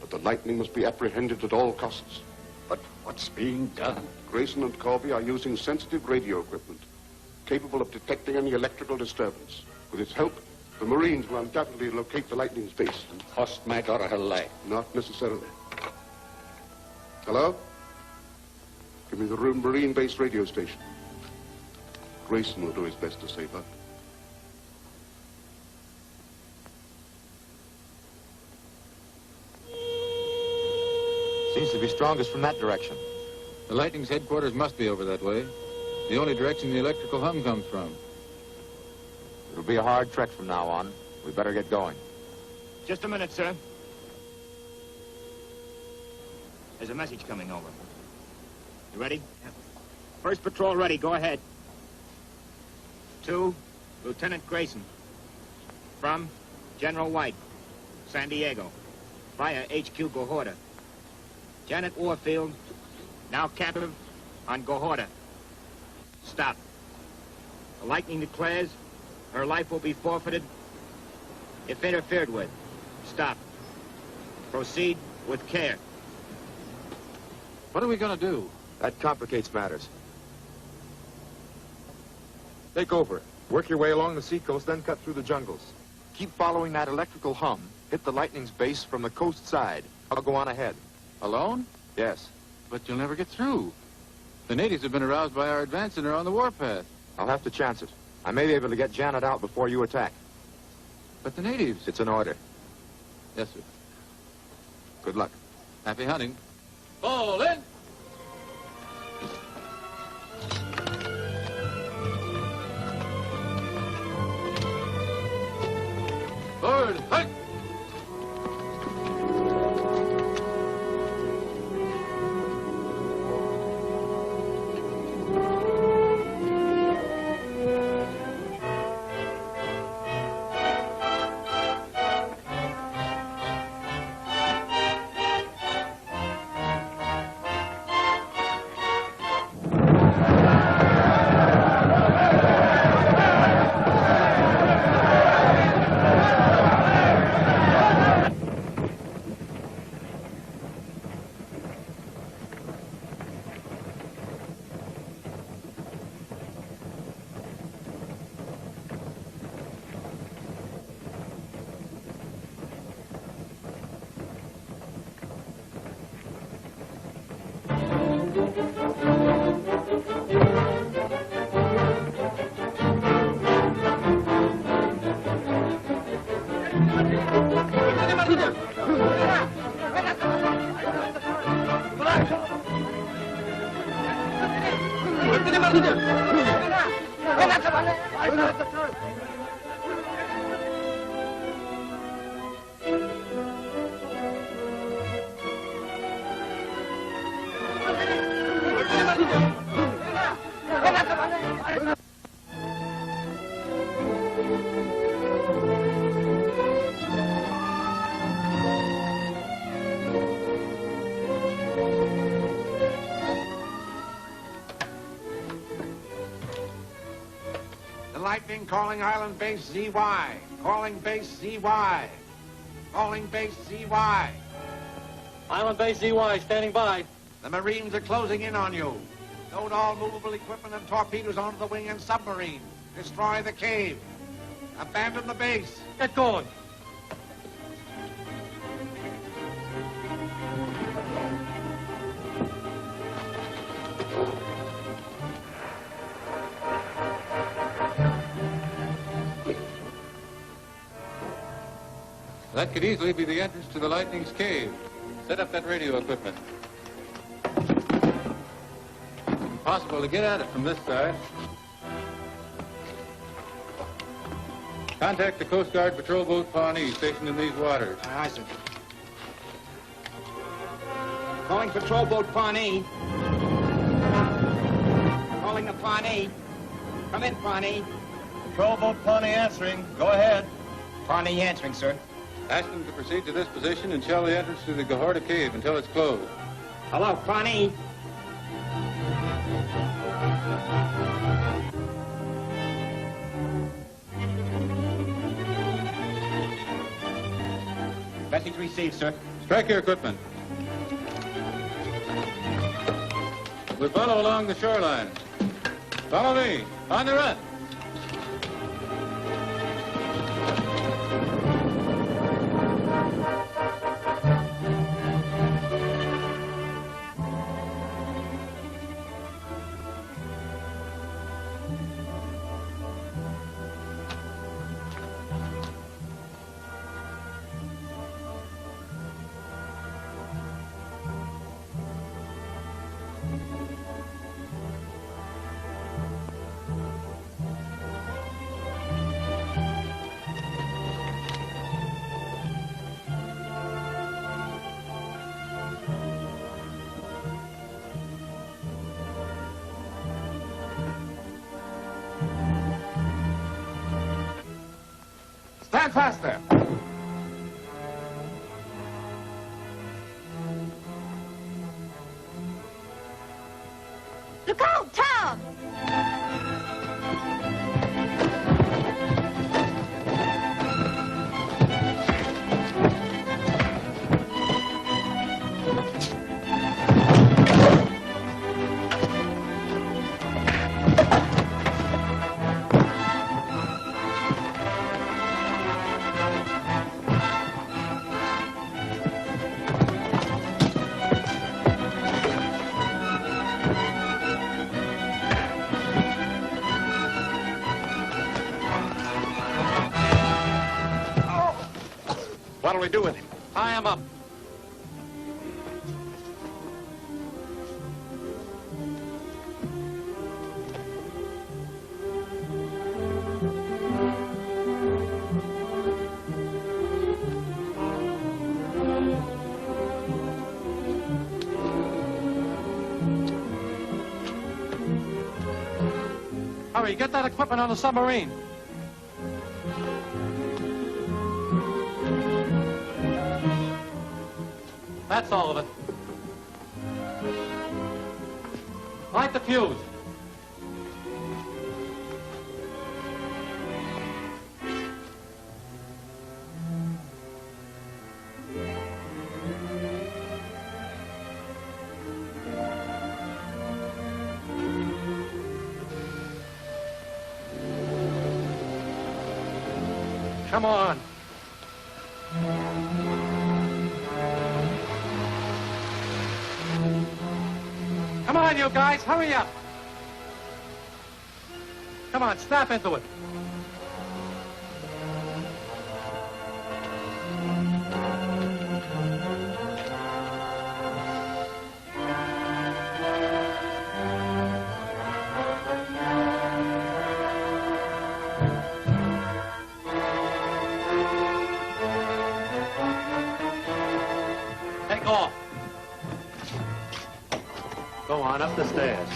but the lightning must be apprehended at all costs. But what's being done? Grayson and Corby are using sensitive radio equipment, capable of detecting any electrical disturbance. With its help, the Marines will undoubtedly locate the lightning's base. And cost my daughter her life. Not necessarily. Hello? Give me the Marine base radio station. Grayson will do his best to save her. Seems to be strongest from that direction. The lightning's headquarters must be over that way. The only direction the electrical hum comes from. It'll be a hard trek from now on. We better get going. Just a minute, sir. There's a message coming over. You ready? Yeah. First patrol ready. Go ahead. To Lieutenant Grayson. From General White, San Diego. Via HQ Gohorta. Janet Warfield, now captive on Gohorta. Stop. The lightning declares her life will be forfeited if interfered with. Stop. Proceed with care. What are we going to do? That complicates matters. Take over. Work your way along the seacoast, then cut through the jungles. Keep following that electrical hum. Hit the lightning's base from the coast side. I'll go on ahead. Alone? Yes. But you'll never get through. The natives have been aroused by our advance and are on the warpath. I'll have to chance it. I may be able to get Janet out before you attack. But the natives... It's an order. Yes, sir. Good luck. Happy hunting. Fall in! Forward, fight! Calling Island Base ZY. Calling Base ZY. Calling Base ZY. Island Base ZY, standing by. The Marines are closing in on you. Load all movable equipment and torpedoes onto the wing and submarine. Destroy the cave. Abandon the base. Get going. That could easily be the entrance to the lightning's cave. Set up that radio equipment. Impossible to get at it from this side. Contact the Coast Guard patrol boat Pawnee stationed in these waters. Aye, sir. Calling patrol boat Pawnee. Calling the Pawnee. Come in, Pawnee. Patrol boat Pawnee answering. Go ahead. Pawnee answering, sir. Ask them to proceed to this position and shell the entrance to the Gohorta Cave until it's closed. Hello, Pawnee. Message received, sir. Strike your equipment. We'll follow along the shoreline. Follow me. On the run. Stand faster. Look out, Tom! What'll we do with him? Tie him up. Hurry, get that equipment on the submarine. That's all of it. Light the fuse. Come on. Come on, you guys, hurry up. Come on, snap into it. Take off. Go on up the stairs.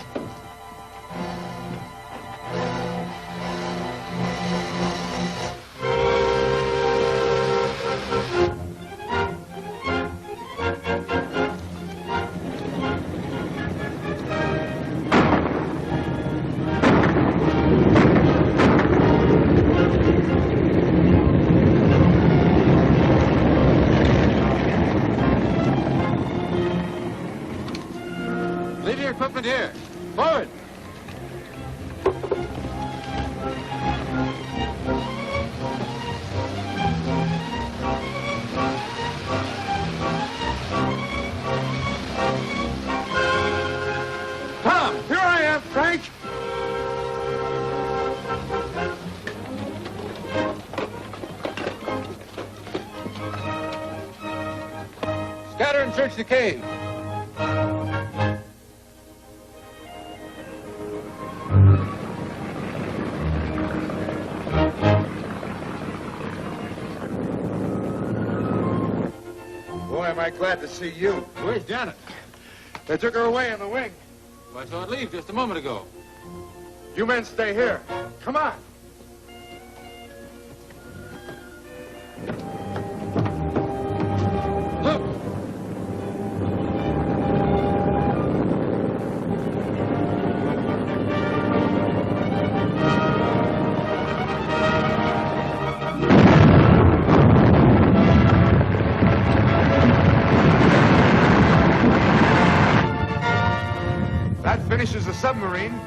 Leave your equipment here. Forward. Tom, here I am, Frank. Scatter and search the cave. Boy, am I glad to see you. Where's Janet? They took her away in the wing. I saw it leave just a moment ago. You men stay here. Come on. Look. submarine.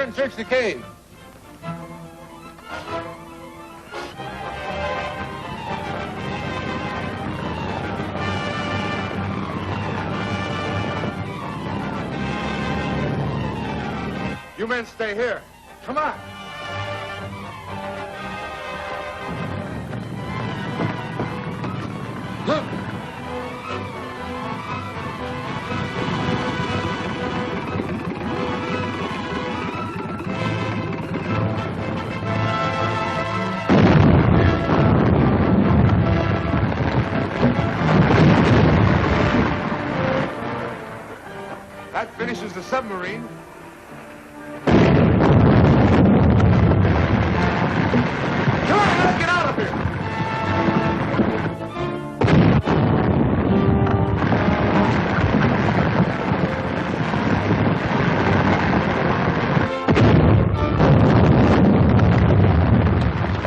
And search the cave. You men stay here. Come on. Look! That finishes the submarine. Come on, let's get out of here.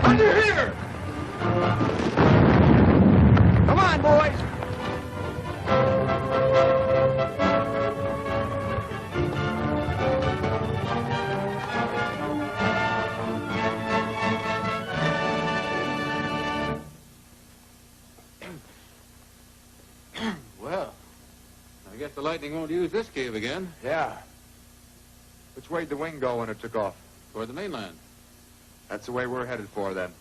Under here! Come on, boys! Well, I guess the lightning won't use this cave again. Yeah. Which way'd the wing go when it took off? Toward the mainland. That's the way we're headed for, then.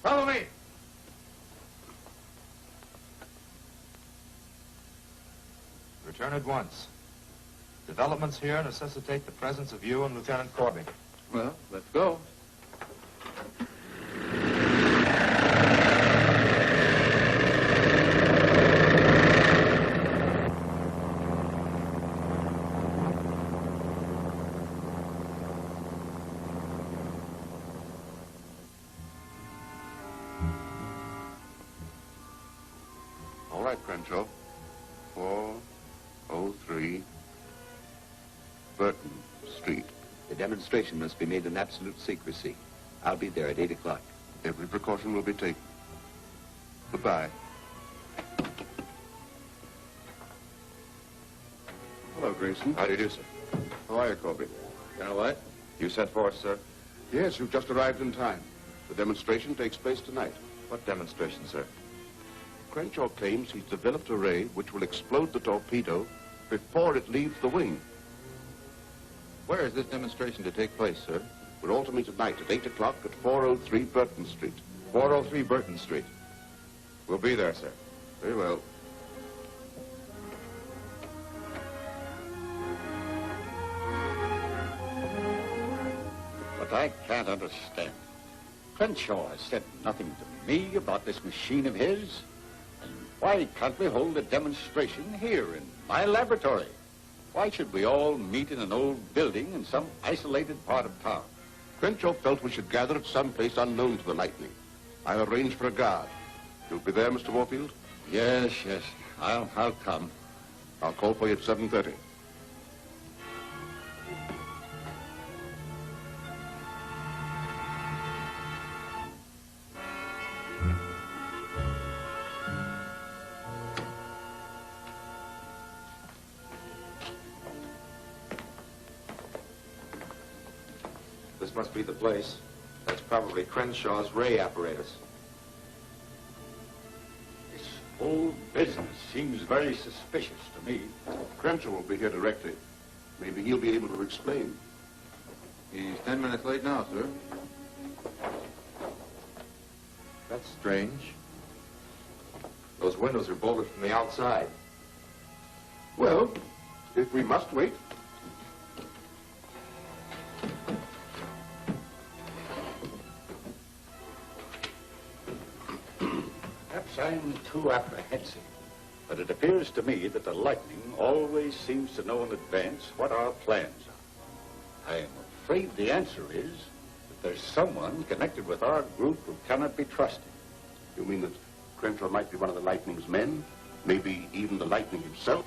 Follow me! Return at once. Developments here necessitate the presence of you and Lieutenant Corby. Well, let's go. All right, Crenshaw. 403 Burton Street. The demonstration must be made in absolute secrecy. I'll be there at 8 o'clock. Every precaution will be taken. Goodbye. Hello, Grayson. How do you do, sir? How are you, Corby? Colonel White? You sent for us, sir? Yes, you've just arrived in time. The demonstration takes place tonight. What demonstration, sir? Crenshaw claims he's developed a ray which will explode the torpedo before it leaves the wing. Where is this demonstration to take place, sir? We're all to meet tonight at 8 o'clock at 403 Burton Street. 403 Burton Street. We'll be there, sir. Very well. But I can't understand. Crenshaw has said nothing to me about this machine of his. And why can't we hold a demonstration here in my laboratory? Why should we all meet in an old building in some isolated part of town? Crenshaw felt we should gather at some place unknown to the lightning. I'll arrange for a guard. You'll be there, Mr. Warfield? Yes. I'll come. I'll call for you at 7:30. This must be the place. That's probably Crenshaw's ray apparatus. This whole business seems very suspicious to me. Crenshaw will be here directly. Maybe he'll be able to explain. He's 10 minutes late now, sir. That's strange. Those windows are bolted from the outside. Well, if we must wait. Perhaps I'm too apprehensive, but it appears to me that the lightning always seems to know in advance what our plans are. I am afraid the answer is that there's someone connected with our group who cannot be trusted. You mean that Crenshaw might be one of the lightning's men? Maybe even the lightning himself?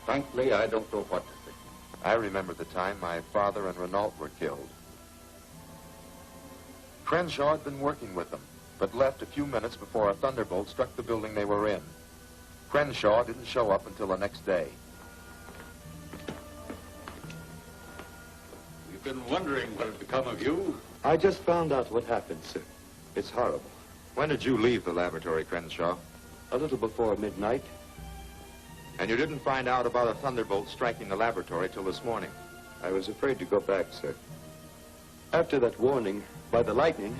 Frankly, I don't know what to think. I remember the time my father and Renault were killed. Crenshaw had been working with them, but left a few minutes before a thunderbolt struck the building they were in. Crenshaw didn't show up until the next day. We've been wondering what had become of you. I just found out what happened, sir. It's horrible. When did you leave the laboratory, Crenshaw? A little before midnight. And you didn't find out about a thunderbolt striking the laboratory till this morning? I was afraid to go back, sir. After that warning by the lightning,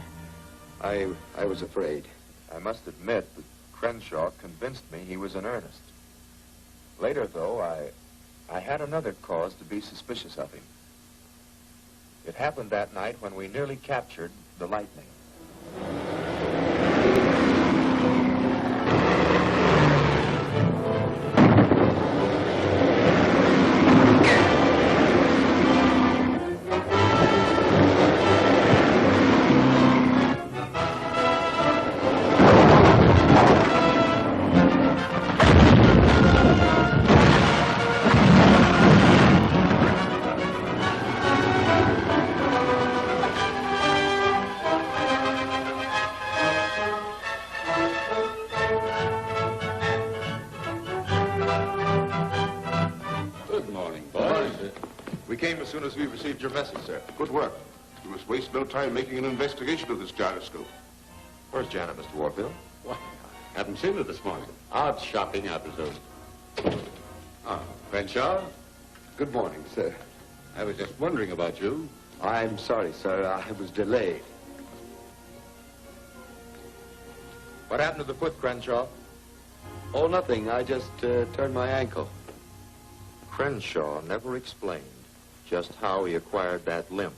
I was afraid. I must admit that Crenshaw convinced me he was in earnest. Later, though, I had another cause to be suspicious of him. It happened that night when we nearly captured the lightning. As soon as we received your message, sir. Good work. We must waste no time making an investigation of this gyroscope. Where's Janet, Mr. Warfield? Why, I haven't seen her this morning. Out shopping, I presume. Crenshaw? Good morning, sir. I was just wondering about you. I'm sorry, sir. I was delayed. What happened to the foot, Crenshaw? Oh, nothing. I just turned my ankle. Crenshaw never explained just how he acquired that limp.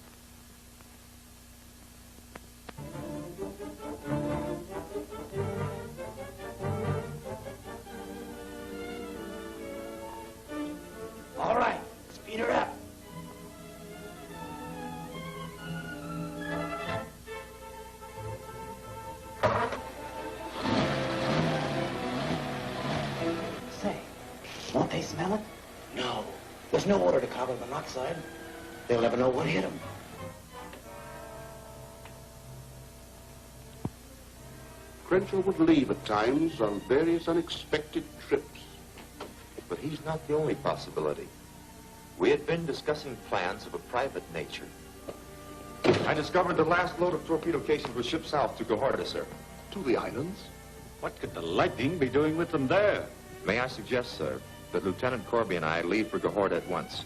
All right, speed her up. Say, won't they smell it? No. There's no order to carbon monoxide. They'll never know what hit them. Crenshaw would leave at times on various unexpected trips. But he's not the only possibility. We had been discussing plans of a private nature. I discovered the last load of torpedo casings was shipped south to Guajira, sir. To the islands? What could the lightning be doing with them there? May I suggest, sir, that Lieutenant Corby and I leave for Gahorta at once.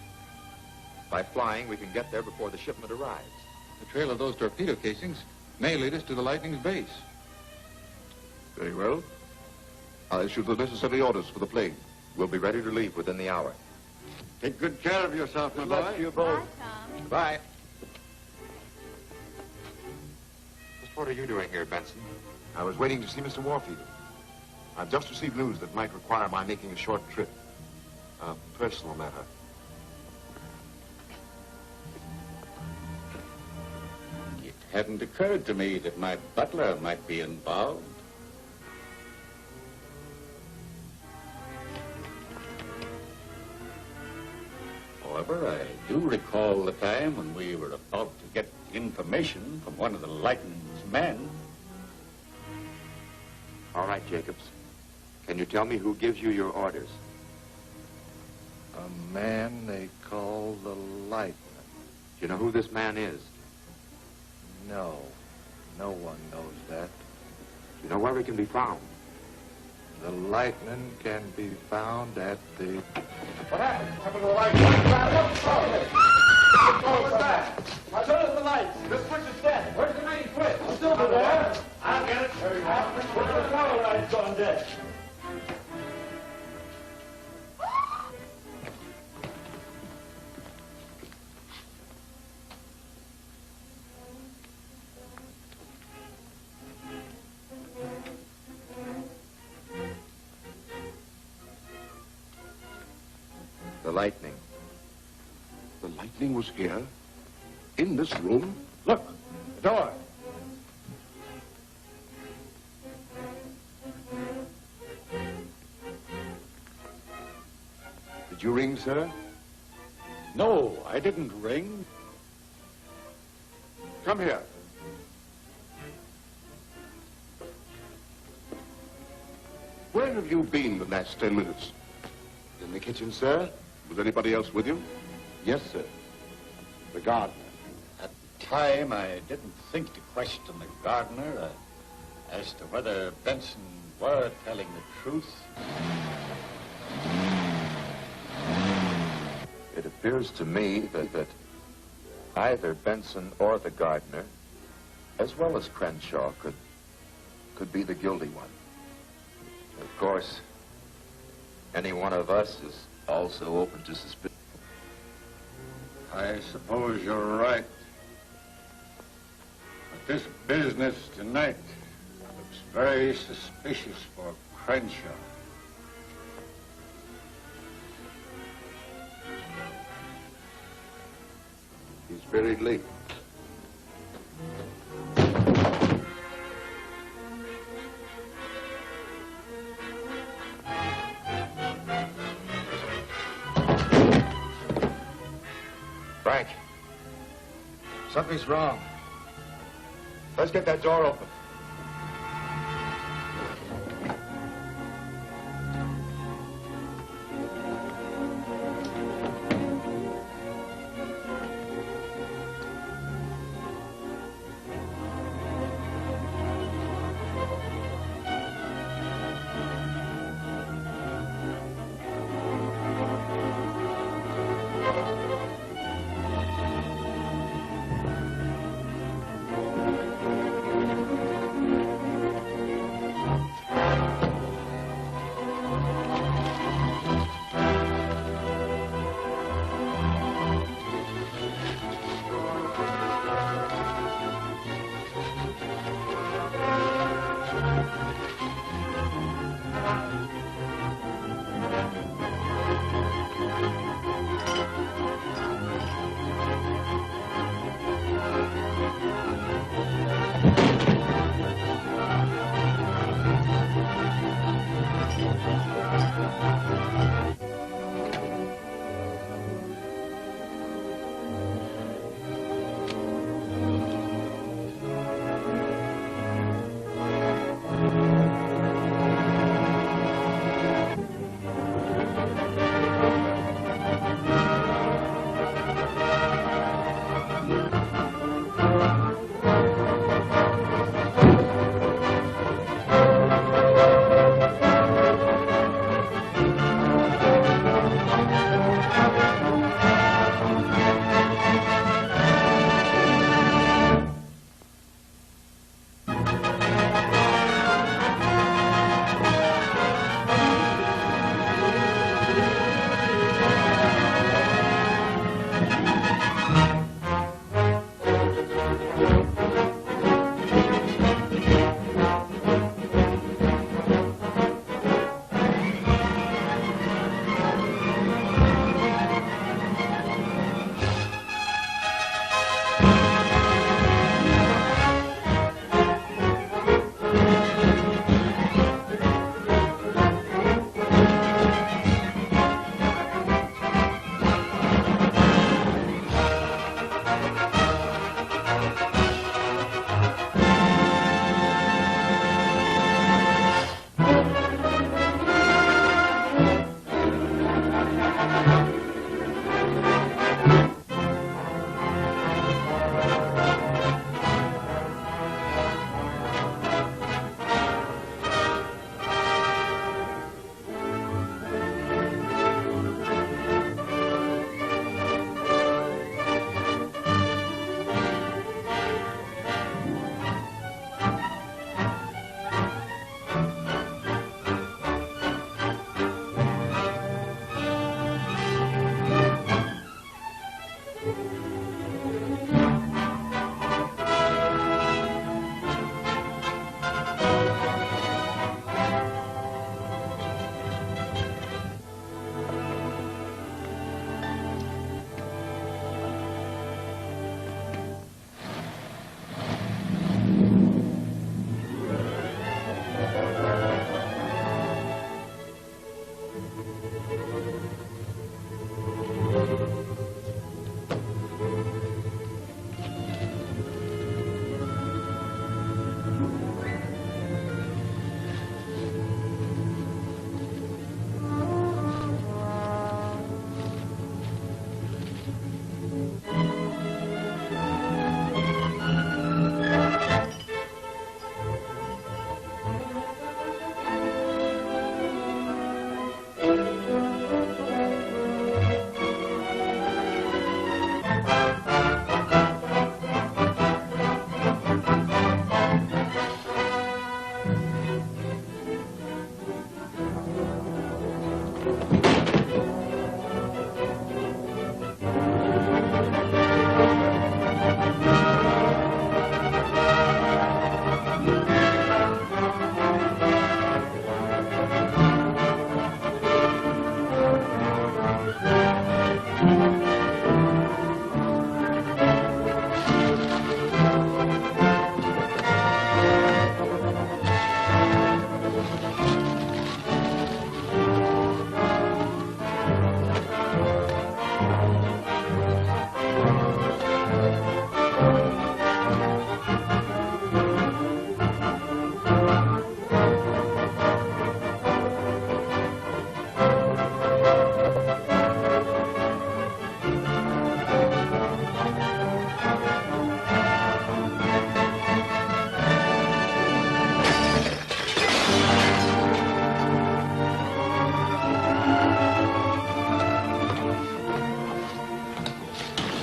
By flying, we can get there before the shipment arrives. The trail of those torpedo casings may lead us to the lightning's base. Very well. I'll issue the necessary orders for the plane. We'll be ready to leave within the hour. Take good care of yourself, my Good luck boy. to you both. Goodbye. Just what are you doing here, Benson? I was waiting to see Mr. Warfield. I've just received news that might require my making a short trip. A personal matter. It hadn't occurred to me that my butler might be involved. However, I do recall the time when we were about to get information from one of the lightning's men. All right, Jacobs. Can you tell me who gives you your orders? A man they call the Lightning. Do you know who this man is? No. No one knows that. Do you know where he can be found? The Lightning can be found at the... What happened? What happened to the lights? What was that? I turned off the lights. The switch is dead. Where's the main switch? It's still there. I'll get it. Where's the power lights gone dead? The lightning. The lightning was here? In this room? Look, the door. Did you ring, sir? No, I didn't ring. Come here. Where have you been the last 10 minutes? In the kitchen, sir? Was anybody else with you? Yes, sir. The gardener. At the time, I didn't think to question the gardener as to whether Benson were telling the truth. It appears to me that either Benson or the gardener, as well as Crenshaw, could be the guilty one. Of course, any one of us is also open to suspicion. I suppose you're right. But this business tonight looks very suspicious for Crenshaw. He's very late. Frank, something's wrong. Let's get that door open.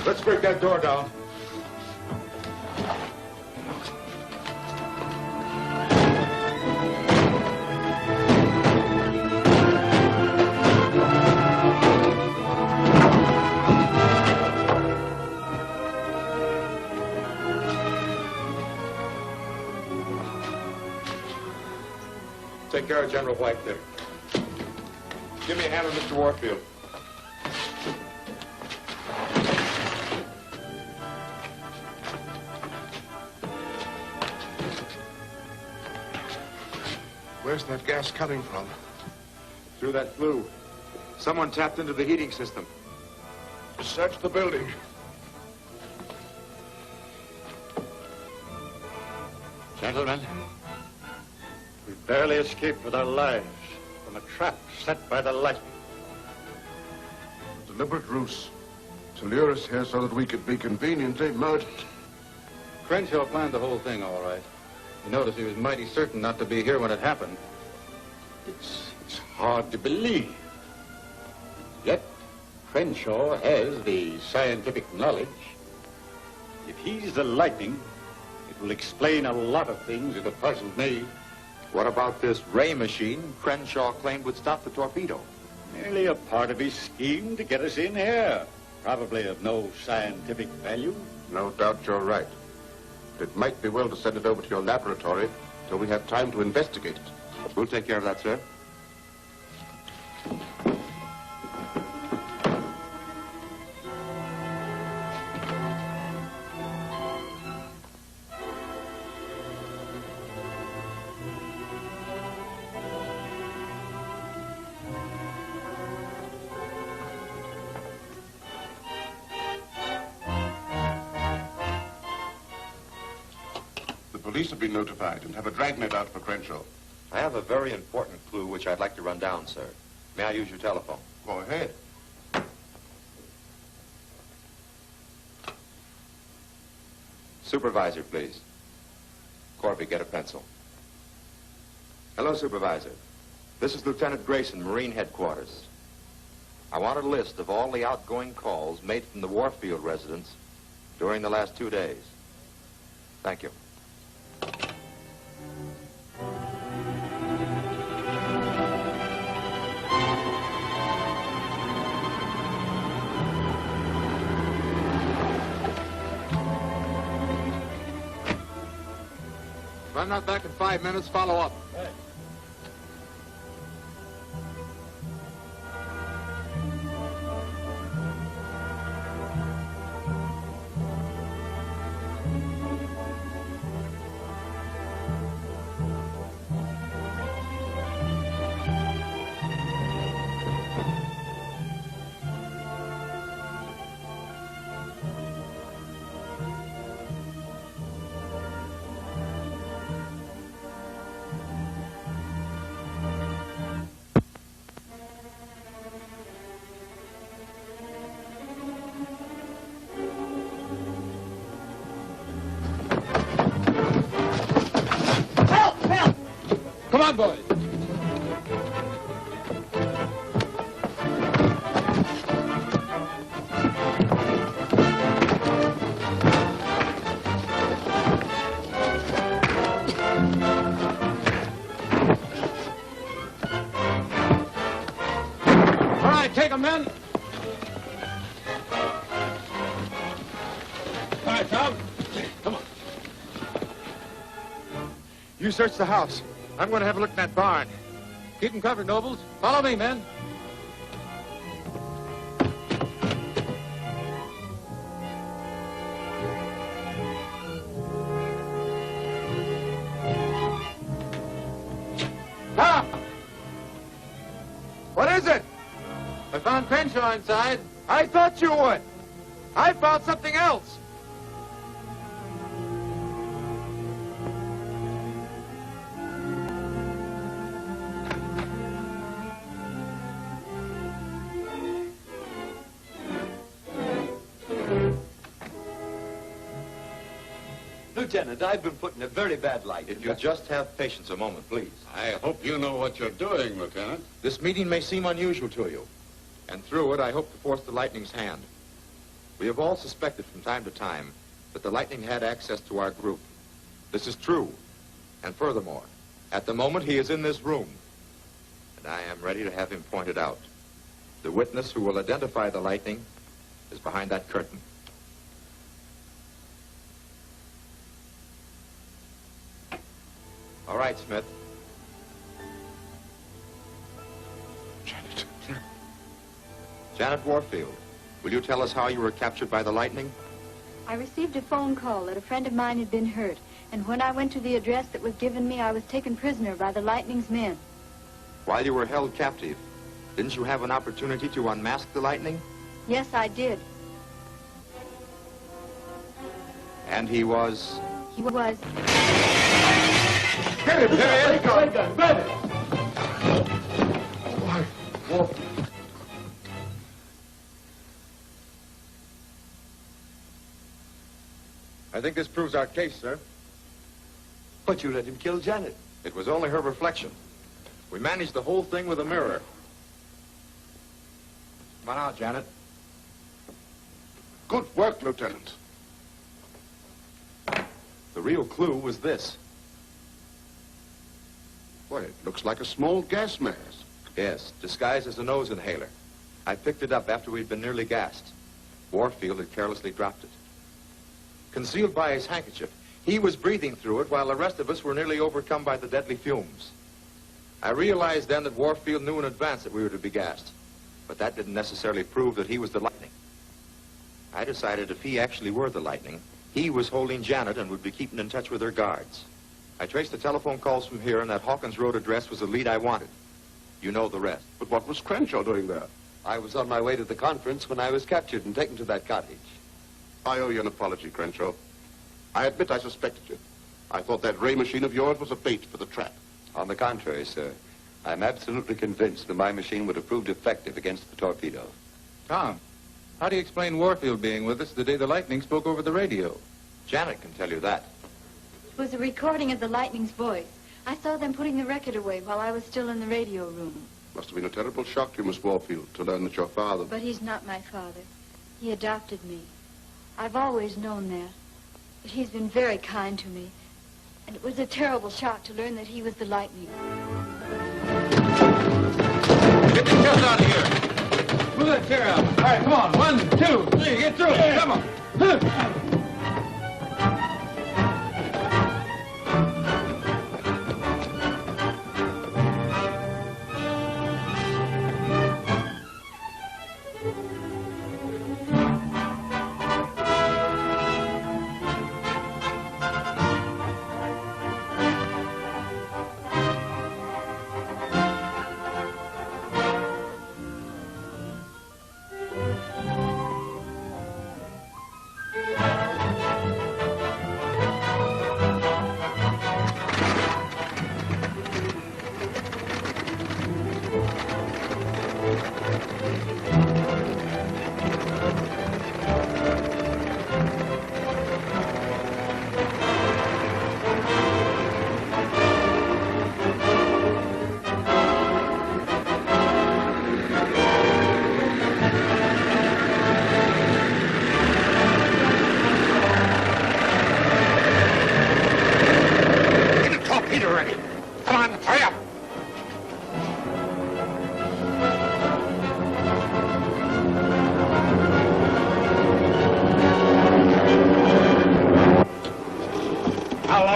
Let's break that door down. Take care of General White there. Give me a hand with Mr. Warfield. Where's that gas coming from? Through that flue. Someone tapped into the heating system. Search the building. Gentlemen, we barely escaped with our lives from a trap set by the lightning. A deliberate ruse to lure us here so that we could be conveniently murdered. Crenshaw planned the whole thing, all right. You notice he was mighty certain not to be here when it happened. It's hard to believe. Yet, Crenshaw has the scientific knowledge. If he's the lightning, it will explain a lot of things that have puzzled me. What about this ray machine Crenshaw claimed would stop the torpedo? Merely a part of his scheme to get us in here. Probably of no scientific value. No doubt you're right. It might be well to send it over to your laboratory till we have time to investigate it. We'll take care of that, sir. The police have been notified and have a dragnet out for Crenshaw. I have a very important clue which I'd like to run down, sir. May I use your telephone? Go ahead. Supervisor, please. Corby, get a pencil. Hello, Supervisor. This is Lieutenant Grayson, Marine Headquarters. I want a list of all the outgoing calls made from the Warfield residence during the last 2 days. Thank you. If I'm not back in 5 minutes, follow up. Hey. on, boys. All right, take them, men. All right, Tom. Come on. You search the house. I'm going to have a look in that barn. Keep them covered, Nobles. Follow me, men. Tom! What is it? I found Crenshaw inside. I thought you would. I found something else. Lieutenant, I've been put in a very bad light. If you just have patience a moment, please. I hope you know what you're doing, Lieutenant. This meeting may seem unusual to you, and through it I hope to force the Lightning's hand. We have all suspected from time to time that the Lightning had access to our group. This is true, and furthermore, at the moment he is in this room, and I am ready to have him pointed out. The witness who will identify the Lightning is behind that curtain. All right, Smith. Janet Warfield, will you tell us how you were captured by the Lightning? I received a phone call that a friend of mine had been hurt, and when I went to the address that was given me, I was taken prisoner by the Lightning's men. While you were held captive, didn't you have an opportunity to unmask the Lightning? Yes, I did. And he was... He was... Get him! There he is! Grab it! Why, Warfield. I think this proves our case, sir. But you let him kill Janet. It was only her reflection. We managed the whole thing with a mirror. Come on out, Janet. Good work, Lieutenant. The real clue was this. Why, it looks like a small gas mask. Yes, disguised as a nose inhaler. I picked it up after we'd been nearly gassed. Warfield had carelessly dropped it. Concealed by his handkerchief, he was breathing through it while the rest of us were nearly overcome by the deadly fumes. I realized then that Warfield knew in advance that we were to be gassed, but that didn't necessarily prove that he was the Lightning. I decided if he actually were the Lightning, he was holding Janet and would be keeping in touch with her guards. I traced the telephone calls from here, and that Hawkins Road address was the lead I wanted. You know the rest. But what was Crenshaw doing there? I was on my way to the conference when I was captured and taken to that cottage. I owe you an apology, Crenshaw. I admit I suspected you. I thought that ray machine of yours was a bait for the trap. On the contrary, sir. I'm absolutely convinced that my machine would have proved effective against the torpedo. Tom, how do you explain Warfield being with us the day the Lightning spoke over the radio? Janet can tell you that. It was a recording of the Lightning's voice. I saw them putting the record away while I was still in the radio room. Must have been a terrible shock to you, Miss Warfield, to learn that your father... But he's not my father. He adopted me. I've always known that. But he's been very kind to me. And it was a terrible shock to learn that he was the Lightning. Get the chest out of here. Move that chair out. All right, come on. 1, 2, 3, get through it. Come on.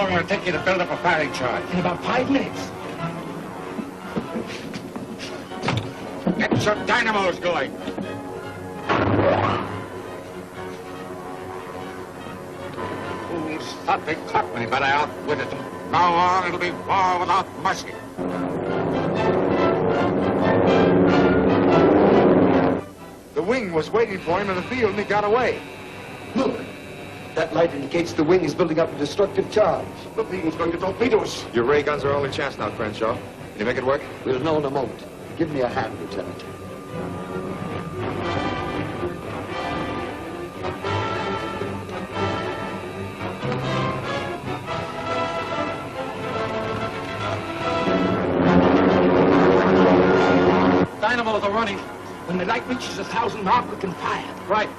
long will it take you to build up a firing charge? In about 5 minutes. Get your dynamos going. Fools thought they caught me, but I outwitted them. Now on, it'll be war without mercy. The wing was waiting for him in the field and he got away. Look, that light indicates the wing is building up a destructive charge. The wing's going to torpedo us. Your ray guns are our only chance now, Crenshaw. Can you make it work? We'll know in a moment. Give me a hand, Lieutenant. Dynamos are running. When the light reaches 1,000 mark, we can fire. Right.